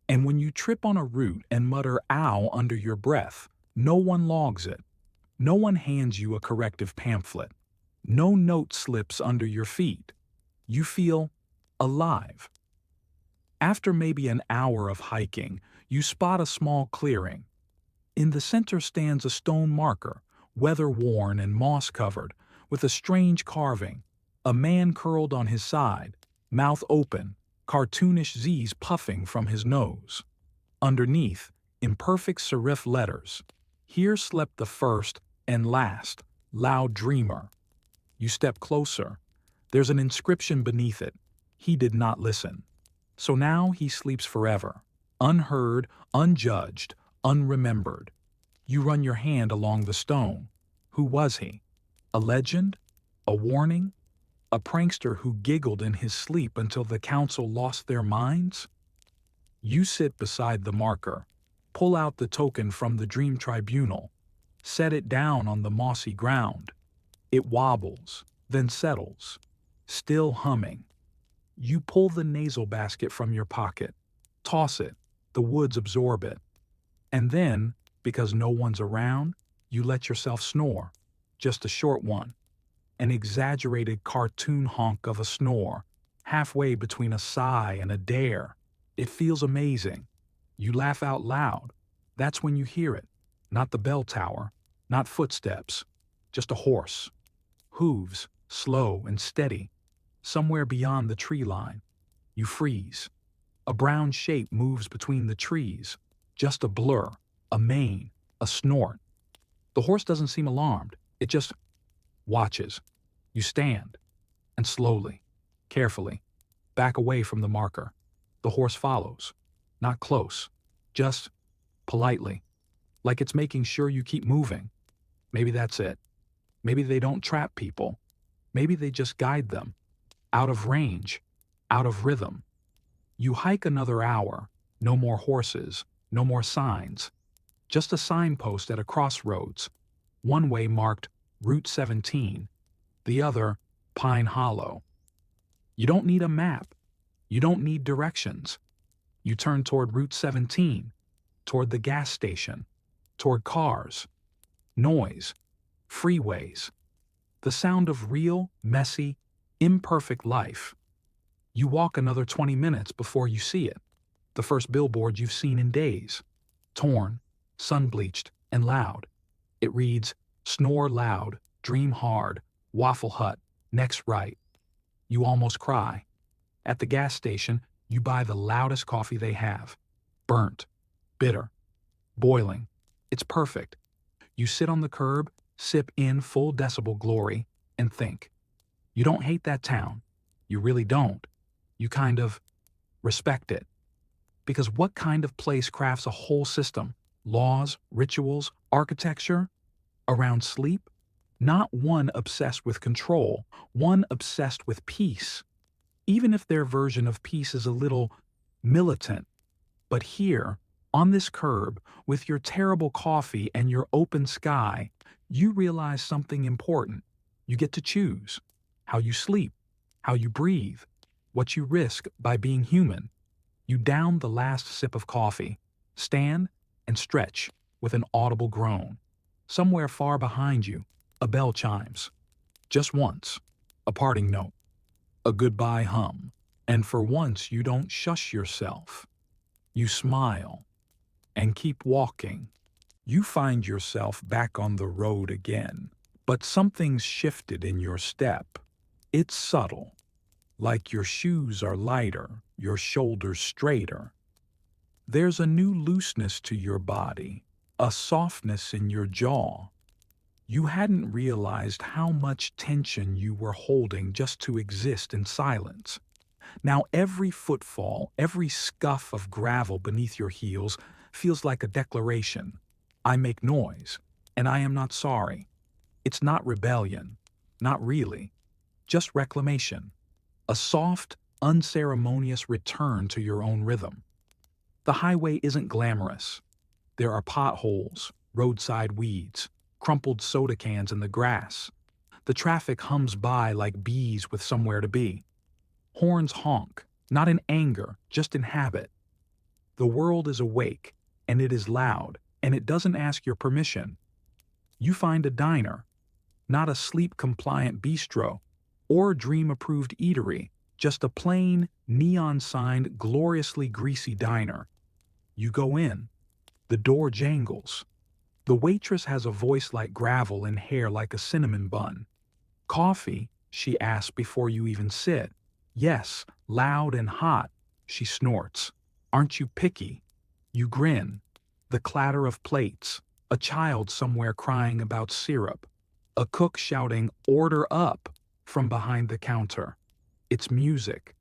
And when you trip on a root and mutter "ow" under your breath, no one logs it. No one hands you a corrective pamphlet. No note slips under your feet. You feel alive. After maybe an hour of hiking, you spot a small clearing. In the center stands a stone marker, weather-worn and moss-covered, with a strange carving. A man curled on his side, mouth open, cartoonish Z's puffing from his nose. Underneath, imperfect serif letters, "Here slept the first and last, loud dreamer." You step closer. There's an inscription beneath it. He did not listen. So now he sleeps forever, unheard, unjudged, unremembered. You run your hand along the stone. Who was he? A legend? A warning? A prankster who giggled in his sleep until the council lost their minds? You sit beside the marker, pull out the token from the dream tribunal, set it down on the mossy ground. It wobbles, then settles, still humming. You pull the nasal basket from your pocket, toss it, the woods absorb it. And then, because no one's around, you let yourself snore, just a short one. An exaggerated cartoon honk of a snore, halfway between a sigh and a dare. It feels amazing. You laugh out loud. That's when you hear it. Not the bell tower, not footsteps, just a horse. Hooves, slow and steady, somewhere beyond the tree line. You freeze. A brown shape moves between the trees, just a blur, a mane, a snort. The horse doesn't seem alarmed. It just watches. You stand, and slowly, carefully, back away from the marker. The horse follows, not close, just politely, like it's making sure you keep moving. Maybe that's it. Maybe they don't trap people. Maybe they just guide them, out of range, out of rhythm. You hike another hour, no more horses, no more signs, just a signpost at a crossroads, one way marked Route 17, the other Pine Hollow. You don't need a map. You don't need directions. You turn toward Route 17, toward the gas station, toward cars, noise, freeways, the sound of real, messy, imperfect life. You walk another 20 minutes before you see it, the first billboard you've seen in days, torn, sun-bleached, and loud. It reads, "Snore loud, dream hard, Waffle Hut, next right." You almost cry. At the gas station, you buy the loudest coffee they have. Burnt, bitter, boiling. It's perfect. You sit on the curb, sip in full decibel glory, and think. You don't hate that town. You really don't. You kind of respect it. Because what kind of place crafts a whole system, laws, rituals, architecture, around sleep? Not one obsessed with control, one obsessed with peace. Even if their version of peace is a little militant. But here, On this curb, with your terrible coffee and your open sky, you realize something important. You get to choose how you sleep, how you breathe, what you risk by being human. You down the last sip of coffee, stand, and stretch with an audible groan. Somewhere far behind you, a bell chimes. Just once, a parting note, a goodbye hum. And for once, you don't shush yourself. You smile and keep walking. You find yourself back on the road again, but something's shifted in your step. It's subtle, like your shoes are lighter, your shoulders straighter. There's a new looseness to your body, a softness in your jaw. You hadn't realized how much tension you were holding just to exist in silence. Now every footfall, every scuff of gravel beneath your heels feels like a declaration. I make noise, and I am not sorry. It's not rebellion, not really, just reclamation. A soft, unceremonious return to your own rhythm. The highway isn't glamorous. There are potholes, roadside weeds, crumpled soda cans in the grass. The traffic hums by like bees with somewhere to be. Horns honk, not in anger, just in habit. The world is awake, and it is loud, and it doesn't ask your permission. You find a diner, not a sleep-compliant bistro or dream-approved eatery, just a plain, neon-signed, gloriously greasy diner. You go in. The door jangles. The waitress has a voice like gravel and hair like a cinnamon bun. Coffee, she asks before you even sit. Yes, loud and hot, she snorts. Aren't you picky? You grin. The clatter of plates, a child somewhere crying about syrup, a cook shouting, "Order up," from behind the counter. It's music.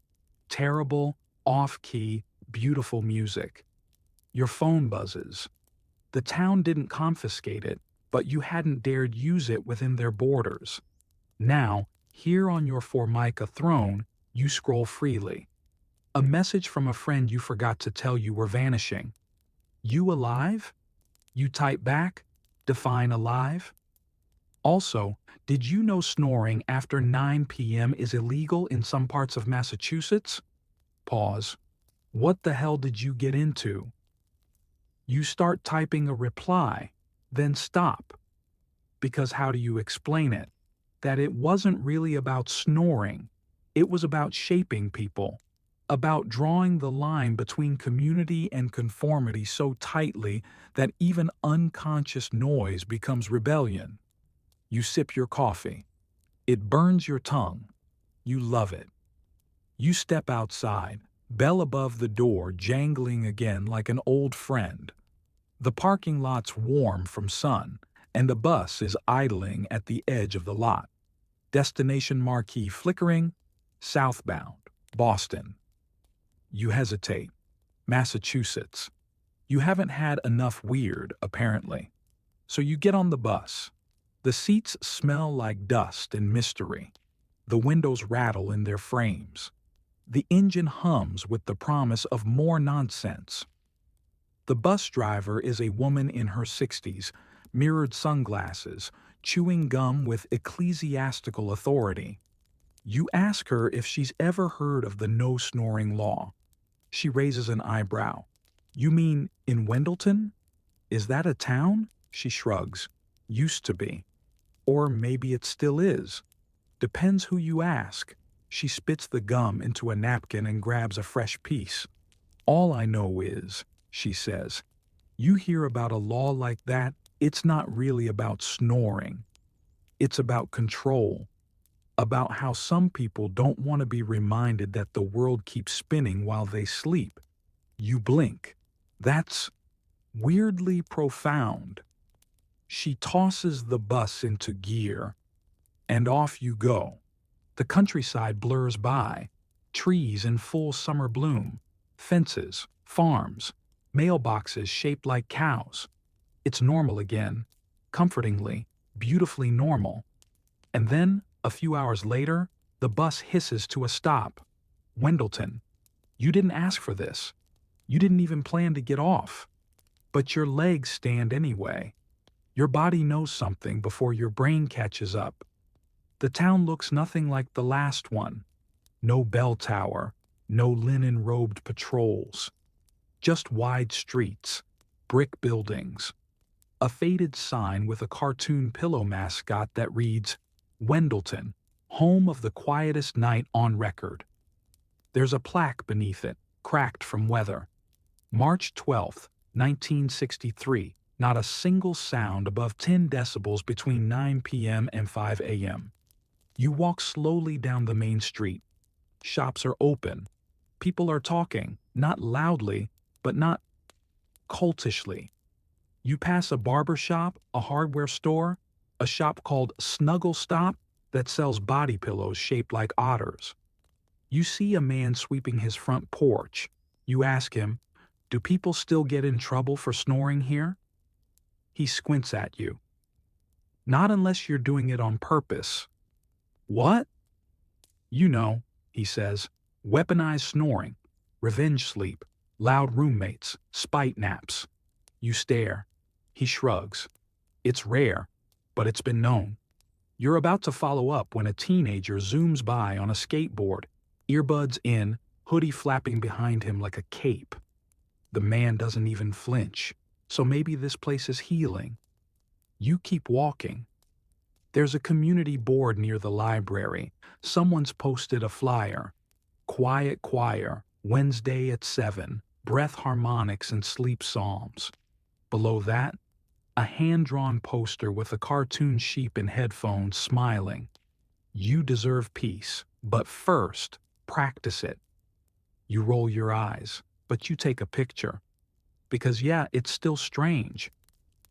Terrible, off-key, beautiful music. Your phone buzzes. The town didn't confiscate it, but you hadn't dared use it within their borders. Now, here on your Formica throne, you scroll freely. A message from a friend you forgot to tell you were vanishing. You alive? You type back, define alive. Also, did you know snoring after 9 p.m. is illegal in some parts of Massachusetts? Pause. What the hell did you get into? You start typing a reply, then stop. Because how do you explain it? That it wasn't really about snoring. It was about shaping people. About drawing the line between community and conformity so tightly that even unconscious noise becomes rebellion. You sip your coffee. It burns your tongue. You love it. You step outside, bell above the door jangling again like an old friend. The parking lot's warm from sun, and the bus is idling at the edge of the lot. Destination marquee flickering, southbound, Boston. You hesitate. Massachusetts. You haven't had enough weird, apparently. So you get on the bus. The seats smell like dust and mystery. The windows rattle in their frames. The engine hums with the promise of more nonsense. The bus driver is a woman in her 60s, mirrored sunglasses, chewing gum with ecclesiastical authority. You ask her if she's ever heard of the no-snoring law. She raises an eyebrow. You mean in Wendleton? Is that a town? She shrugs. Used to be. Or maybe it still is. Depends who you ask. She spits the gum into a napkin and grabs a fresh piece. All I know is, she says, you hear about a law like that, it's not really about snoring. It's about control. About how some people don't want to be reminded that the world keeps spinning while they sleep. You blink. That's weirdly profound. She tosses the bus into gear, and off you go. The countryside blurs by, trees in full summer bloom, fences, farms, mailboxes shaped like cows. It's normal again, comfortingly, beautifully normal. And then, a few hours later, the bus hisses to a stop. Wendleton. You didn't ask for this. You didn't even plan to get off. but your legs stand anyway. Your body knows something before your brain catches up. The town looks nothing like the last one. No bell tower, no linen-robed patrols. Just wide streets, brick buildings, a faded sign with a cartoon pillow mascot that reads, Wendleton, home of the quietest night on record. There's a plaque beneath it, cracked from weather. March 12th, 1963, not a single sound above 10 decibels between 9 p.m. and 5 a.m. You walk slowly down the main street. Shops are open. People are talking, not loudly, but not cultishly. You pass a barber shop, a hardware store, a shop called Snuggle Stop that sells body pillows shaped like otters. You see a man sweeping his front porch. You ask him, "Do people still get in trouble for snoring here?" He squints at you. "Not unless you're doing it on purpose." "What?" "You know," he says, "weaponized snoring, revenge sleep, loud roommates, spite naps." You stare. He shrugs. "It's rare, but it's been known." You're about to follow up when a teenager zooms by on a skateboard, earbuds in, hoodie flapping behind him like a cape. The man doesn't even flinch, so maybe this place is healing. You keep walking. There's a community board near the library. Someone's posted a flyer. Quiet choir, Wednesday at 7, breath harmonics and sleep psalms. Below that, a hand-drawn poster with a cartoon sheep in headphones smiling. You deserve peace, but first, practice it. You roll your eyes, but you take a picture. Because yeah, it's still strange,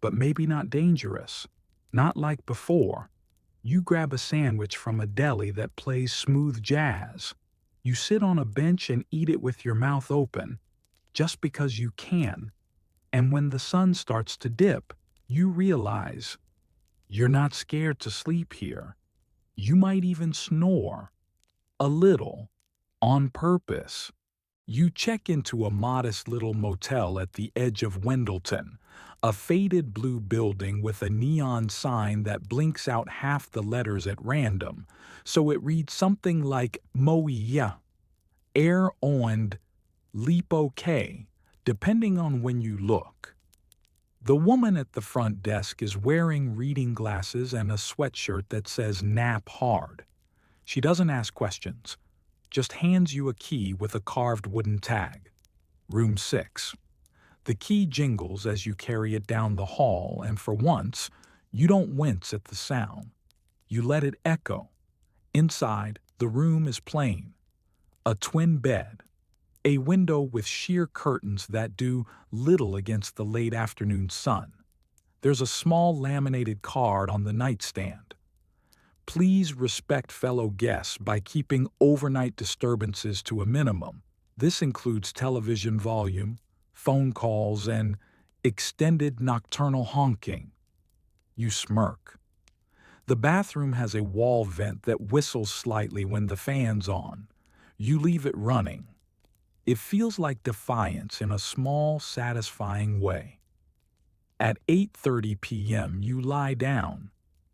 but maybe not dangerous. Not like before. You grab a sandwich from a deli that plays smooth jazz. You sit on a bench and eat it with your mouth open, just because you can. And when the sun starts to dip, you realize you're not scared to sleep here. You might even snore. A little. On purpose. You check into a modest little motel at the edge of Wendleton, a faded blue building with a neon sign that blinks out half the letters at random, so it reads something like Moia, Air and Leap OK, depending on when you look. The woman at the front desk is wearing reading glasses and a sweatshirt that says Nap Hard. She doesn't ask questions, just hands you a key with a carved wooden tag. Room 6. The key jingles as you carry it down the hall, and for once, you don't wince at the sound. You let it echo. Inside, the room is plain. A twin bed. A window with sheer curtains that do little against the late afternoon sun. There's a small laminated card on the nightstand. Please respect fellow guests by keeping overnight disturbances to a minimum. This includes television volume, phone calls, and extended nocturnal honking. You smirk. The bathroom has a wall vent that whistles slightly when the fan's on. You leave it running. It feels like defiance in a small, satisfying way. At 8:30 p.m., you lie down.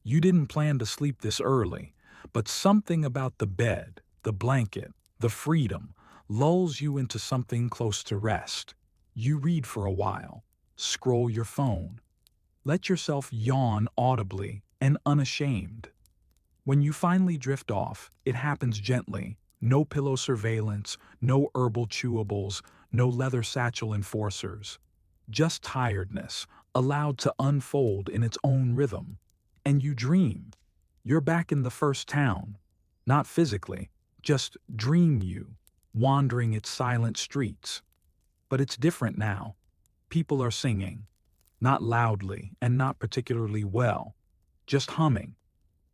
You didn't plan to sleep this early, but something about the bed, the blanket, the freedom, lulls you into something close to rest. You read for a while, scroll your phone. Let yourself yawn audibly and unashamed. When you finally drift off, it happens gently. No pillow surveillance, no herbal chewables, no leather satchel enforcers. Just tiredness, allowed to unfold in its own rhythm. And you dream. You're back in the first town. Not physically, just dream you, wandering its silent streets. But it's different now. People are singing. Not loudly and not particularly well. Just humming.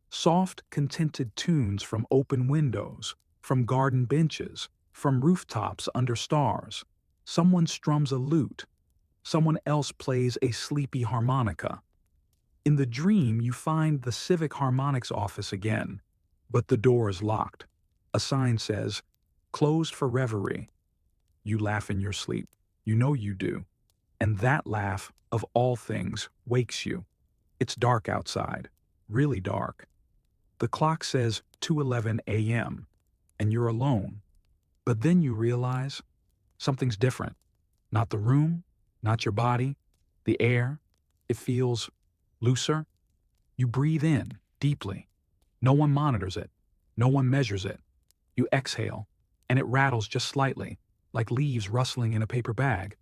Soft, contented tunes from open windows, from garden benches, from rooftops under stars. Someone strums a lute. Someone else plays a sleepy harmonica. In the dream, you find the Civic Harmonics office again, but the door is locked. A sign says, "Closed for reverie." You laugh in your sleep. You know you do. And that laugh, of all things, wakes you. It's dark outside, really dark. The clock says 2:11 a.m., and you're alone. But then you realize something's different. Not the room, not your body, the air. It feels looser. You breathe in deeply. No one monitors it. No one measures it. You exhale, and it rattles just slightly, like leaves rustling in a paper bag.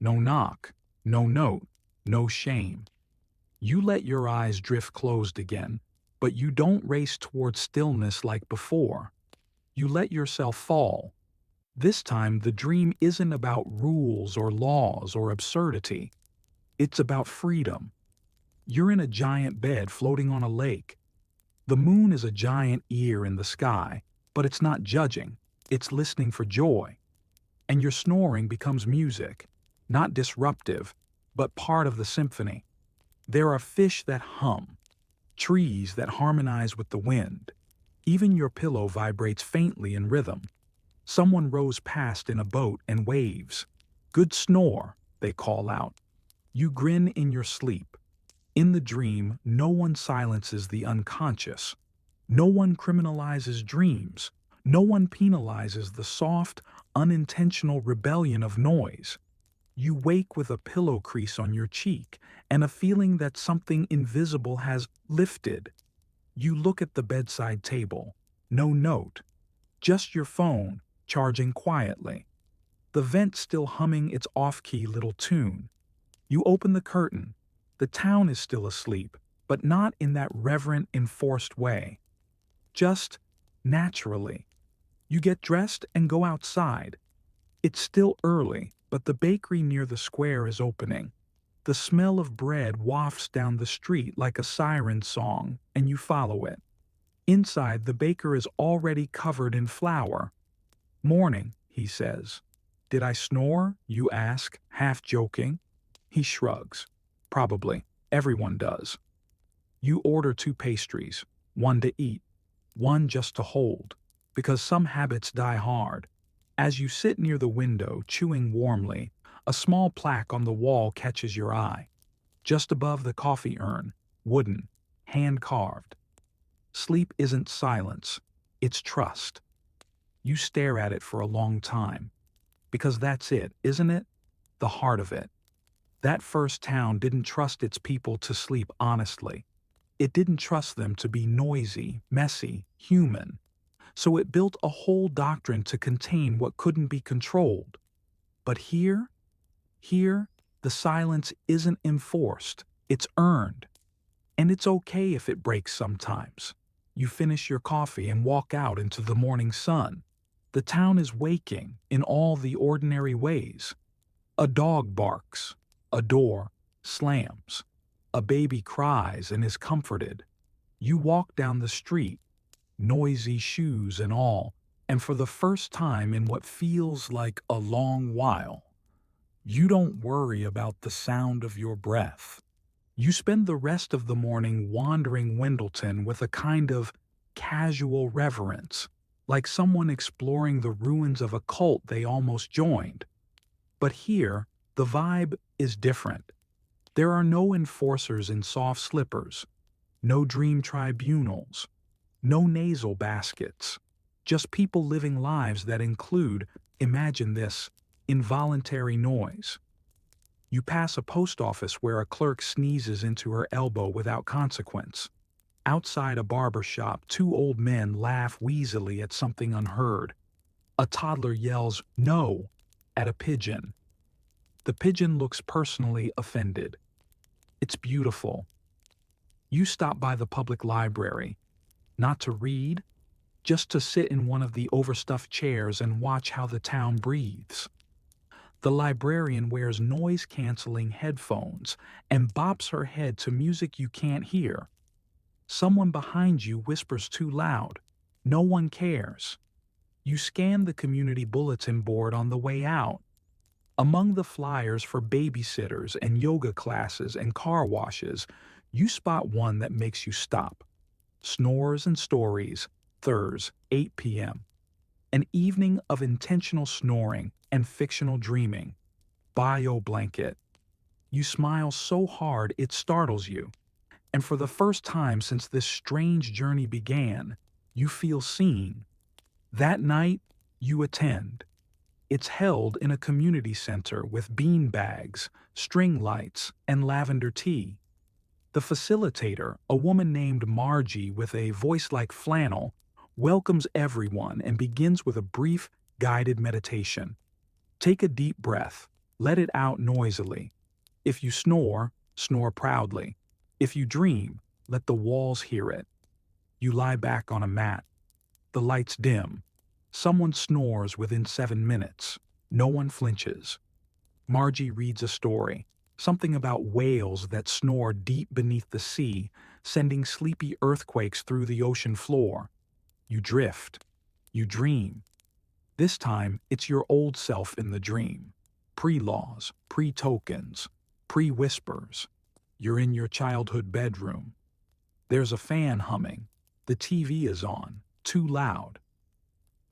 No knock, no note, no shame. You let your eyes drift closed again, but you don't race toward stillness like before. You let yourself fall. This time, the dream isn't about rules or laws or absurdity. It's about freedom. You're in a giant bed floating on a lake. The moon is a giant ear in the sky, but it's not judging. It's listening for joy. And your snoring becomes music, not disruptive, but part of the symphony. There are fish that hum, trees that harmonize with the wind. Even your pillow vibrates faintly in rhythm. Someone rows past in a boat and waves. Good snore, they call out. You grin in your sleep. In the dream, no one silences the unconscious. No one criminalizes dreams. No one penalizes the soft, unintentional rebellion of noise. You wake with a pillow crease on your cheek and a feeling that something invisible has lifted. You look at the bedside table. No note. Just your phone, charging quietly. The vent still humming its off-key little tune. You open the curtain. The town is still asleep, but not in that reverent, enforced way. Just naturally. You get dressed and go outside. It's still early, but the bakery near the square is opening. The smell of bread wafts down the street like a siren song, and you follow it. Inside, the baker is already covered in flour. "Morning," he says. "Did I snore?" you ask, half joking. He shrugs. "Probably. Everyone does." You order 2 pastries, one to eat, one just to hold, because some habits die hard. As you sit near the window, chewing warmly, a small plaque on the wall catches your eye. Just above the coffee urn, wooden, hand-carved. Sleep isn't silence, it's trust. You stare at it for a long time. Because that's it, isn't it? The heart of it. That first town didn't trust its people to sleep honestly. It didn't trust them to be noisy, messy, human. So it built a whole doctrine to contain what couldn't be controlled. But here, the silence isn't enforced, it's earned. And it's okay if it breaks sometimes. You finish your coffee and walk out into the morning sun. The town is waking in all the ordinary ways. A dog barks, a door slams, a baby cries and is comforted. You walk down the street, noisy shoes and all, and for the first time in what feels like a long while, you don't worry about the sound of your breath. You spend the rest of the morning wandering Wendleton with a kind of casual reverence, like someone exploring the ruins of a cult they almost joined. But here, the vibe is different. There are no enforcers in soft slippers, no dream tribunals, no nasal baskets, just people living lives that include, imagine this, involuntary noise. You pass a post office where a clerk sneezes into her elbow without consequence. Outside a barber shop, 2 old men laugh wheezily at something unheard. A toddler yells "no" at a pigeon. The pigeon looks personally offended. It's beautiful. You stop by the public library, not to read, just to sit in one of the overstuffed chairs and watch how the town breathes. The librarian wears noise-canceling headphones and bops her head to music you can't hear. Someone behind you whispers too loud. No one cares. You scan the community bulletin board on the way out. Among the flyers for babysitters and yoga classes and car washes, you spot one that makes you stop. Snores and Stories, Thursdays, 8 p.m. An evening of intentional snoring and fictional dreaming. Bio blanket. You smile so hard it startles you. And for the first time since this strange journey began, you feel seen. That night, you attend. It's held in a community center with bean bags, string lights, and lavender tea. The facilitator, a woman named Margie with a voice like flannel, welcomes everyone and begins with a brief, guided meditation. Take a deep breath, let it out noisily. If you snore, snore proudly. If you dream, let the walls hear it. You lie back on a mat. The lights dim. Someone snores within 7 minutes. No one flinches. Margie reads a story, something about whales that snore deep beneath the sea, sending sleepy earthquakes through the ocean floor. You drift. You dream. This time, it's your old self in the dream. Pre-laws, pre-tokens, pre-whispers. You're in your childhood bedroom. There's a fan humming. The TV is on, too loud.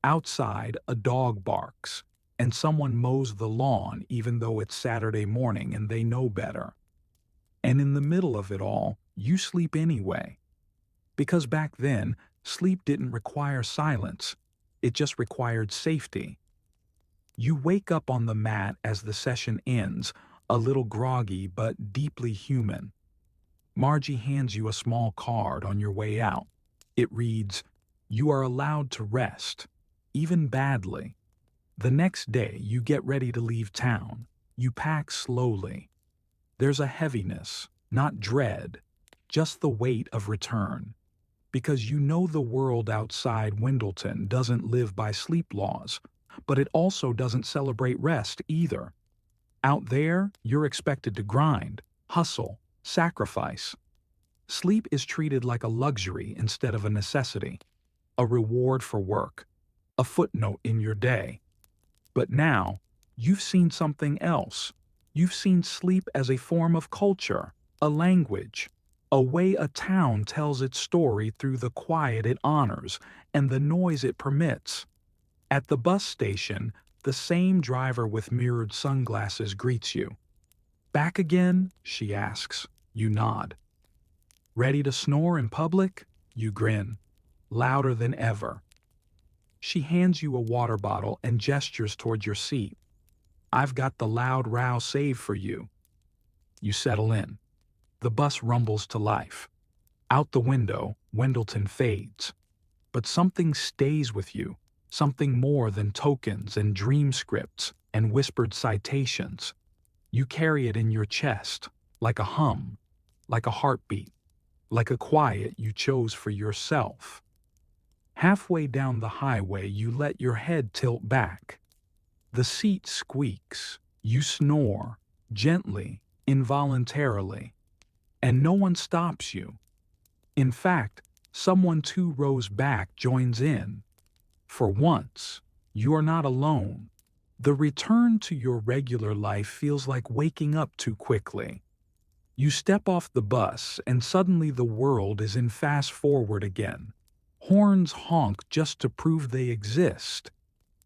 Outside, a dog barks, and someone mows the lawn even though it's Saturday morning and they know better. And in the middle of it all, you sleep anyway. Because back then, sleep didn't require silence. It just required safety. You wake up on the mat as the session ends, a little groggy but deeply human. Margie hands you a small card on your way out. It reads, "You are allowed to rest, even badly." The next day, you get ready to leave town. You pack slowly. There's a heaviness, not dread, just the weight of return. Because you know the world outside Wendleton doesn't live by sleep laws, but it also doesn't celebrate rest either. Out there, you're expected to grind, hustle, sacrifice. Sleep is treated like a luxury instead of a necessity, a reward for work, a footnote in your day. But now, you've seen something else. You've seen sleep as a form of culture, a language, a way a town tells its story through the quiet it honors and the noise it permits. At the bus station, the same driver with mirrored sunglasses greets you. "Back again?" she asks. You nod. "Ready to snore in public?" You grin, louder than ever. She hands you a water bottle and gestures toward your seat. "I've got the loud row saved for you." You settle in. The bus rumbles to life. Out the window, Wendleton fades. But something stays with you, something more than tokens and dream scripts and whispered citations. You carry it in your chest, like a hum, like a heartbeat, like a quiet you chose for yourself. Halfway down the highway, you let your head tilt back. The seat squeaks. You snore, gently, involuntarily. And no one stops you. In fact, someone 2 rows back joins in. For once, you are not alone. The return to your regular life feels like waking up too quickly. You step off the bus and suddenly the world is in fast forward again. Horns honk just to prove they exist.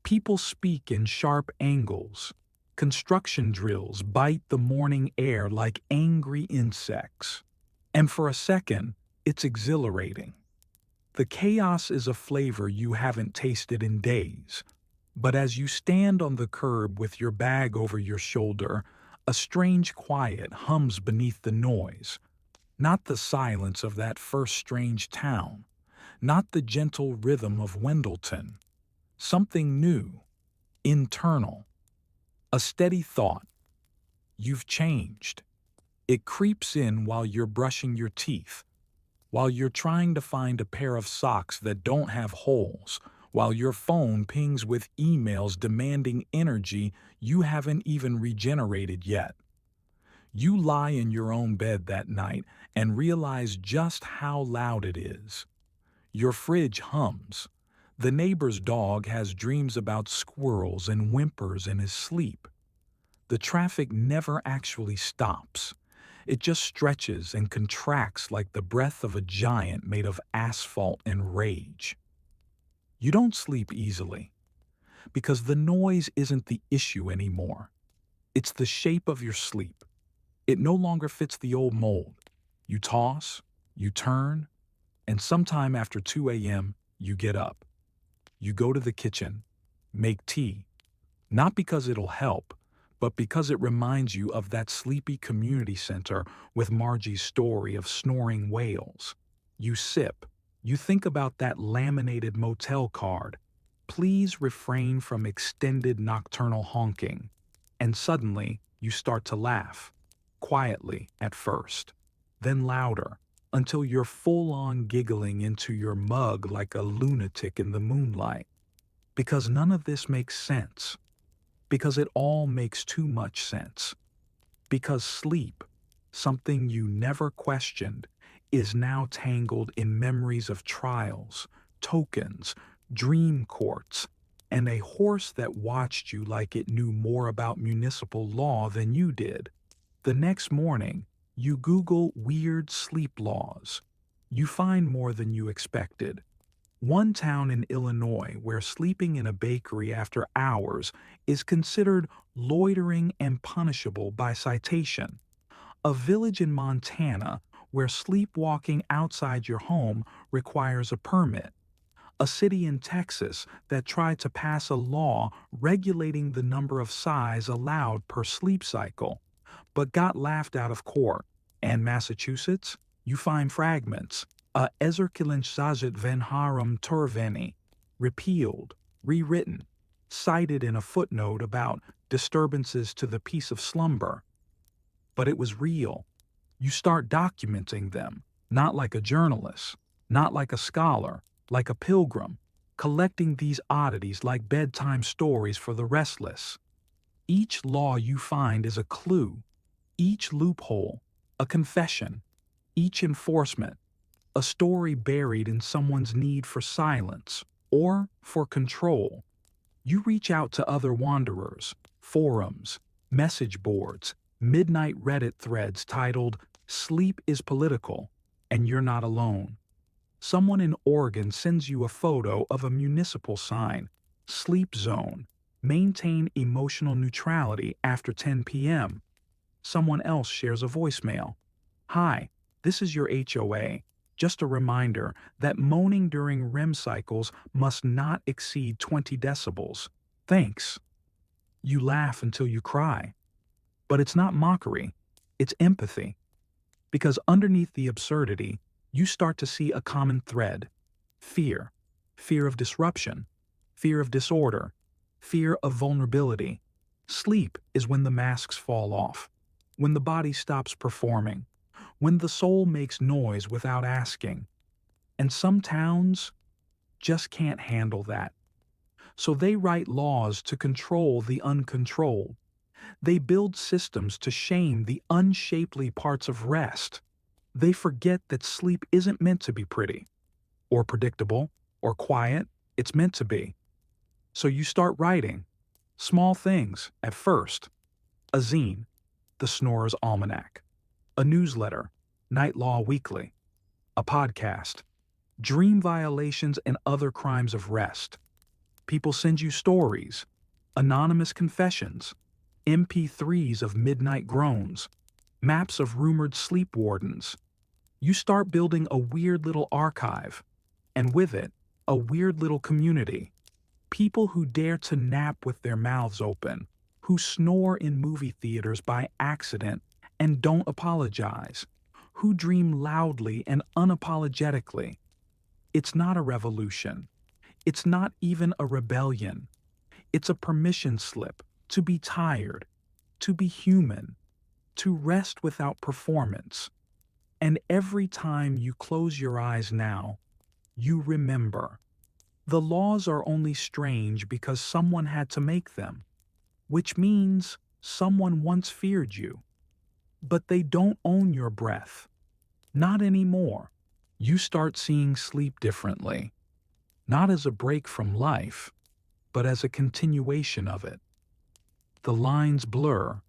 People speak in sharp angles. Construction drills bite the morning air like angry insects. And for a second, it's exhilarating. The chaos is a flavor you haven't tasted in days. But as you stand on the curb with your bag over your shoulder, a strange quiet hums beneath the noise. Not the silence of that first strange town. Not the gentle rhythm of Wendleton. Something new, internal. A steady thought. You've changed. It creeps in while you're brushing your teeth, while you're trying to find a pair of socks that don't have holes, while your phone pings with emails demanding energy you haven't even regenerated yet. You lie in your own bed that night and realize just how loud it is. Your fridge hums. The neighbor's dog has dreams about squirrels and whimpers in his sleep. The traffic never actually stops. It just stretches and contracts like the breath of a giant made of asphalt and rage. You don't sleep easily, because the noise isn't the issue anymore. It's the shape of your sleep. It no longer fits the old mold. You toss, you turn, and sometime after 2 a.m., you get up. You go to the kitchen, make tea, not because it'll help, but because it reminds you of that sleepy community center with Margie's story of snoring whales. You sip. You think about that laminated motel card. Please refrain from extended nocturnal honking. And suddenly, you start to laugh. Quietly at first, then louder, until you're full-on giggling into your mug like a lunatic in the moonlight. Because none of this makes sense. Because it all makes too much sense. Because sleep, something you never questioned, is now tangled in memories of trials, tokens, dream courts, and a horse that watched you like it knew more about municipal law than you did. The next morning, you Google weird sleep laws. You find more than you expected. One town in Illinois where sleeping in a bakery after hours is considered loitering and punishable by citation. A village in Montana where sleepwalking outside your home requires a permit. A city in Texas that tried to pass a law regulating the number of sighs allowed per sleep cycle, but got laughed out of court. And Massachusetts, you find fragments. A Ezerkilinshazit Venharum Turveni, repealed, rewritten, cited in a footnote about disturbances to the peace of slumber. But it was real. You start documenting them, not like a journalist, not like a scholar, like a pilgrim, collecting these oddities like bedtime stories for the restless. Each law you find is a clue, each loophole, a confession, each enforcement, a story buried in someone's need for silence or for control. You reach out to other wanderers, forums, message boards, midnight Reddit threads titled "Sleep is Political," and you're not alone. Someone in Oregon sends you a photo of a municipal sign, "Sleep Zone, maintain emotional neutrality after 10 p.m." Someone else shares a voicemail. "Hi, this is your HOA. Just a reminder that moaning during REM cycles must not exceed 20 decibels. Thanks." You laugh until you cry. But it's not mockery, it's empathy. Because underneath the absurdity, you start to see a common thread. Fear. Fear of disruption. Fear of disorder. Fear of vulnerability. Sleep is when the masks fall off. When the body stops performing. When the soul makes noise without asking. And some towns just can't handle that. So they write laws to control the uncontrolled. They build systems to shame the unshapely parts of rest. They forget that sleep isn't meant to be pretty, or predictable, or quiet. It's meant to be. So you start writing. Small things, at first. A zine, the Snorers Almanac. A newsletter, Night Law Weekly. A podcast, Dream Violations and Other Crimes of Rest. People send you stories, anonymous confessions, MP3s of midnight groans, maps of rumored sleep wardens. You start building a weird little archive, and with it, a weird little community. People who dare to nap with their mouths open, who snore in movie theaters by accident and don't apologize, who dream loudly and unapologetically. It's not a revolution. It's not even a rebellion. It's a permission slip to be tired, to be human, to rest without performance. And every time you close your eyes now, you remember. The laws are only strange because someone had to make them, which means someone once feared you. But they don't own your breath. Not anymore. You start seeing sleep differently. Not as a break from life, but as a continuation of it. The lines blur.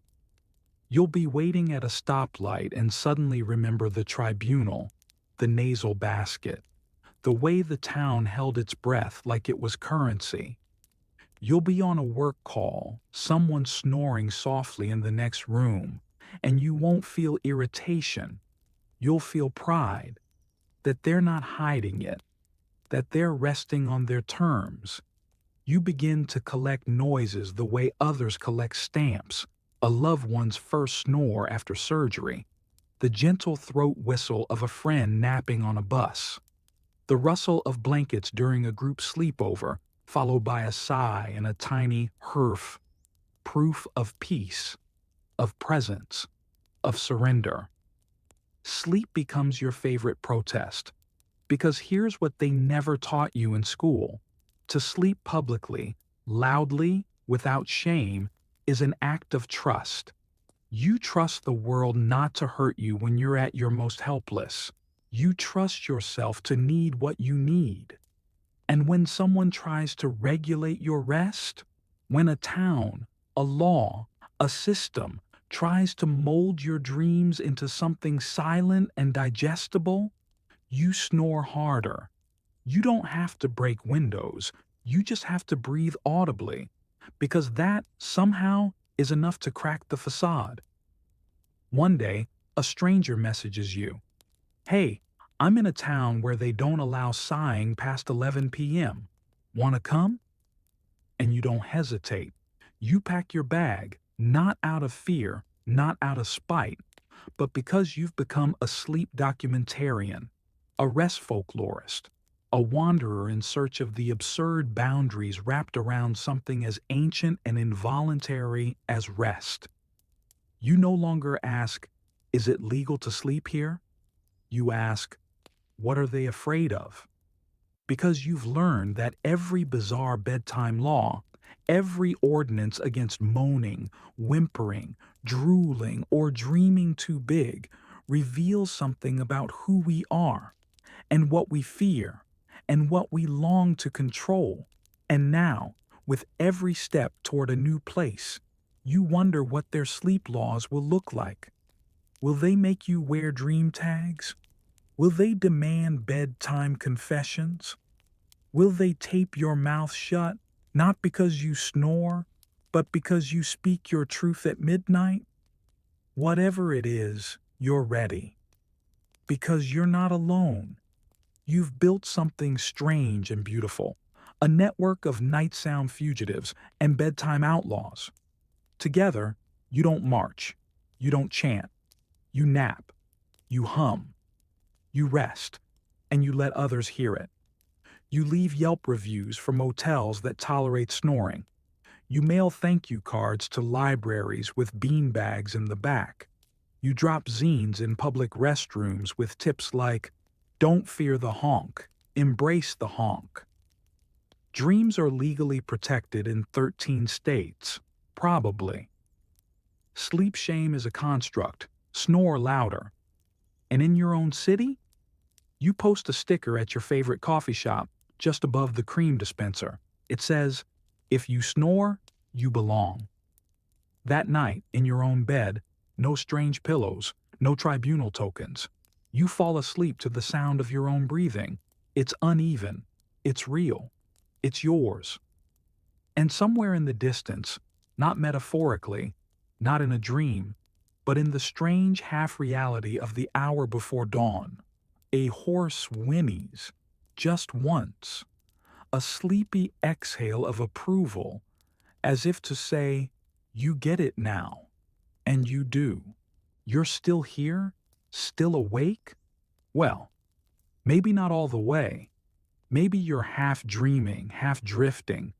You'll be waiting at a stoplight and suddenly remember the tribunal, the nasal basket, the way the town held its breath like it was currency. You'll be on a work call, someone snoring softly in the next room, And you won't feel irritation. You'll feel pride that they're not hiding it, that they're resting on their terms. You begin to collect noises the way others collect stamps, a loved one's first snore after surgery, the gentle throat whistle of a friend napping on a bus, the rustle of blankets during a group sleepover, followed by a sigh and a tiny "herf," proof of peace, of presence, of surrender. Sleep becomes your favorite protest, because here's what they never taught you in school. To sleep publicly, loudly, without shame, is an act of trust. You trust the world not to hurt you when you're at your most helpless. You trust yourself to need what you need. And when someone tries to regulate your rest, when a town, a law, a system tries to mold your dreams into something silent and digestible, you snore harder. You don't have to break windows, you just have to breathe audibly, because that, somehow, is enough to crack the facade. One day, a stranger messages you. Hey, I'm in a town where they don't allow sighing past 11 p.m. Wanna come? And you don't hesitate. You pack your bag, not out of fear, not out of spite, but because you've become a sleep documentarian, a rest folklorist, a wanderer in search of the absurd boundaries wrapped around something as ancient and involuntary as rest. You no longer ask, is it legal to sleep here? You ask, what are they afraid of? Because you've learned that every bizarre bedtime law, every ordinance against moaning, whimpering, drooling, or dreaming too big reveals something about who we are, and what we fear, and what we long to control. And now, with every step toward a new place, you wonder what their sleep laws will look like. Will they make you wear dream tags? Will they demand bedtime confessions? Will they tape your mouth shut, not because you snore, but because you speak your truth at midnight? Whatever it is, you're ready. Because you're not alone. You've built something strange and beautiful, a network of night sound fugitives and bedtime outlaws. Together, you don't march, you don't chant, you nap, you hum, you rest, and you let others hear it. You leave Yelp reviews for motels that tolerate snoring. You mail thank you cards to libraries with beanbags in the back. You drop zines in public restrooms with tips like, don't fear the honk, embrace the honk. Dreams are legally protected in 13 states, probably. Sleep shame is a construct, snore louder. And in your own city? You post a sticker at your favorite coffee shop just above the cream dispenser. It says, if you snore, you belong. That night, in your own bed, no strange pillows, no tribunal tokens. You fall asleep to the sound of your own breathing. It's uneven. It's real. It's yours. And somewhere in the distance, not metaphorically, not in a dream, but in the strange half-reality of the hour before dawn, a horse whinnies, just once, a sleepy exhale of approval, as if to say, you get it now. And you do. You're still here? Still awake? Well, maybe not all the way. Maybe you're half dreaming, half drifting,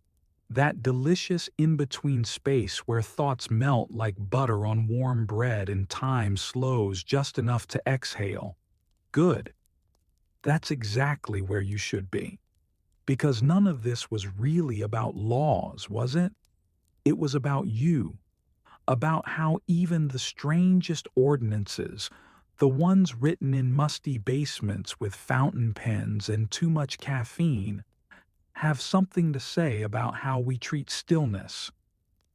that delicious in-between space where thoughts melt like butter on warm bread and time slows just enough to exhale. Good. That's exactly where you should be. Because none of this was really about laws, was it? It was about you. About how even the strangest ordinances, the ones written in musty basements with fountain pens and too much caffeine, have something to say about how we treat stillness,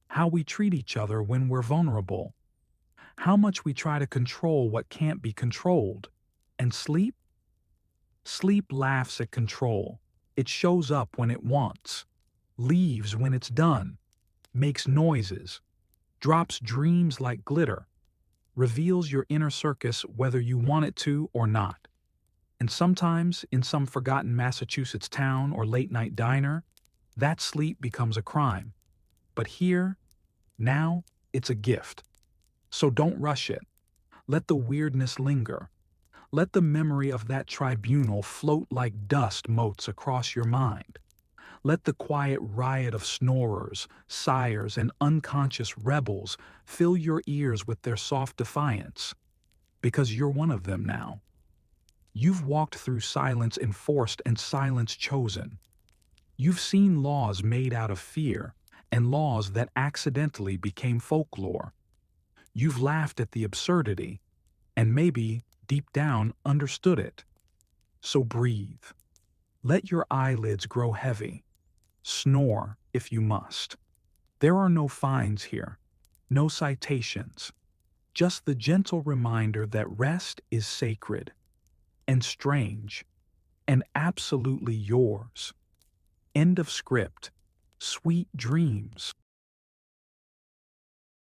how we treat each other when we're vulnerable, how much we try to control what can't be controlled. And sleep? Sleep laughs at control. It shows up when it wants, leaves when it's done, makes noises, drops dreams like glitter. reveals your inner circus whether you want it to or not. And sometimes, in some forgotten Massachusetts town or late night diner, that sleep becomes a crime. But here, now, it's a gift. So don't rush it. Let the weirdness linger. Let the memory of that tribunal float like dust motes across your mind. Let the quiet riot of snorers, sighers, and unconscious rebels fill your ears with their soft defiance. Because you're one of them now. You've walked through silence enforced and silence chosen. You've seen laws made out of fear and laws that accidentally became folklore. You've laughed at the absurdity and maybe, deep down, understood it. So breathe. Let your eyelids grow heavy. Snore if you must. There are no fines here, no citations, just the gentle reminder that rest is sacred and strange and absolutely yours. End of script. Sweet dreams.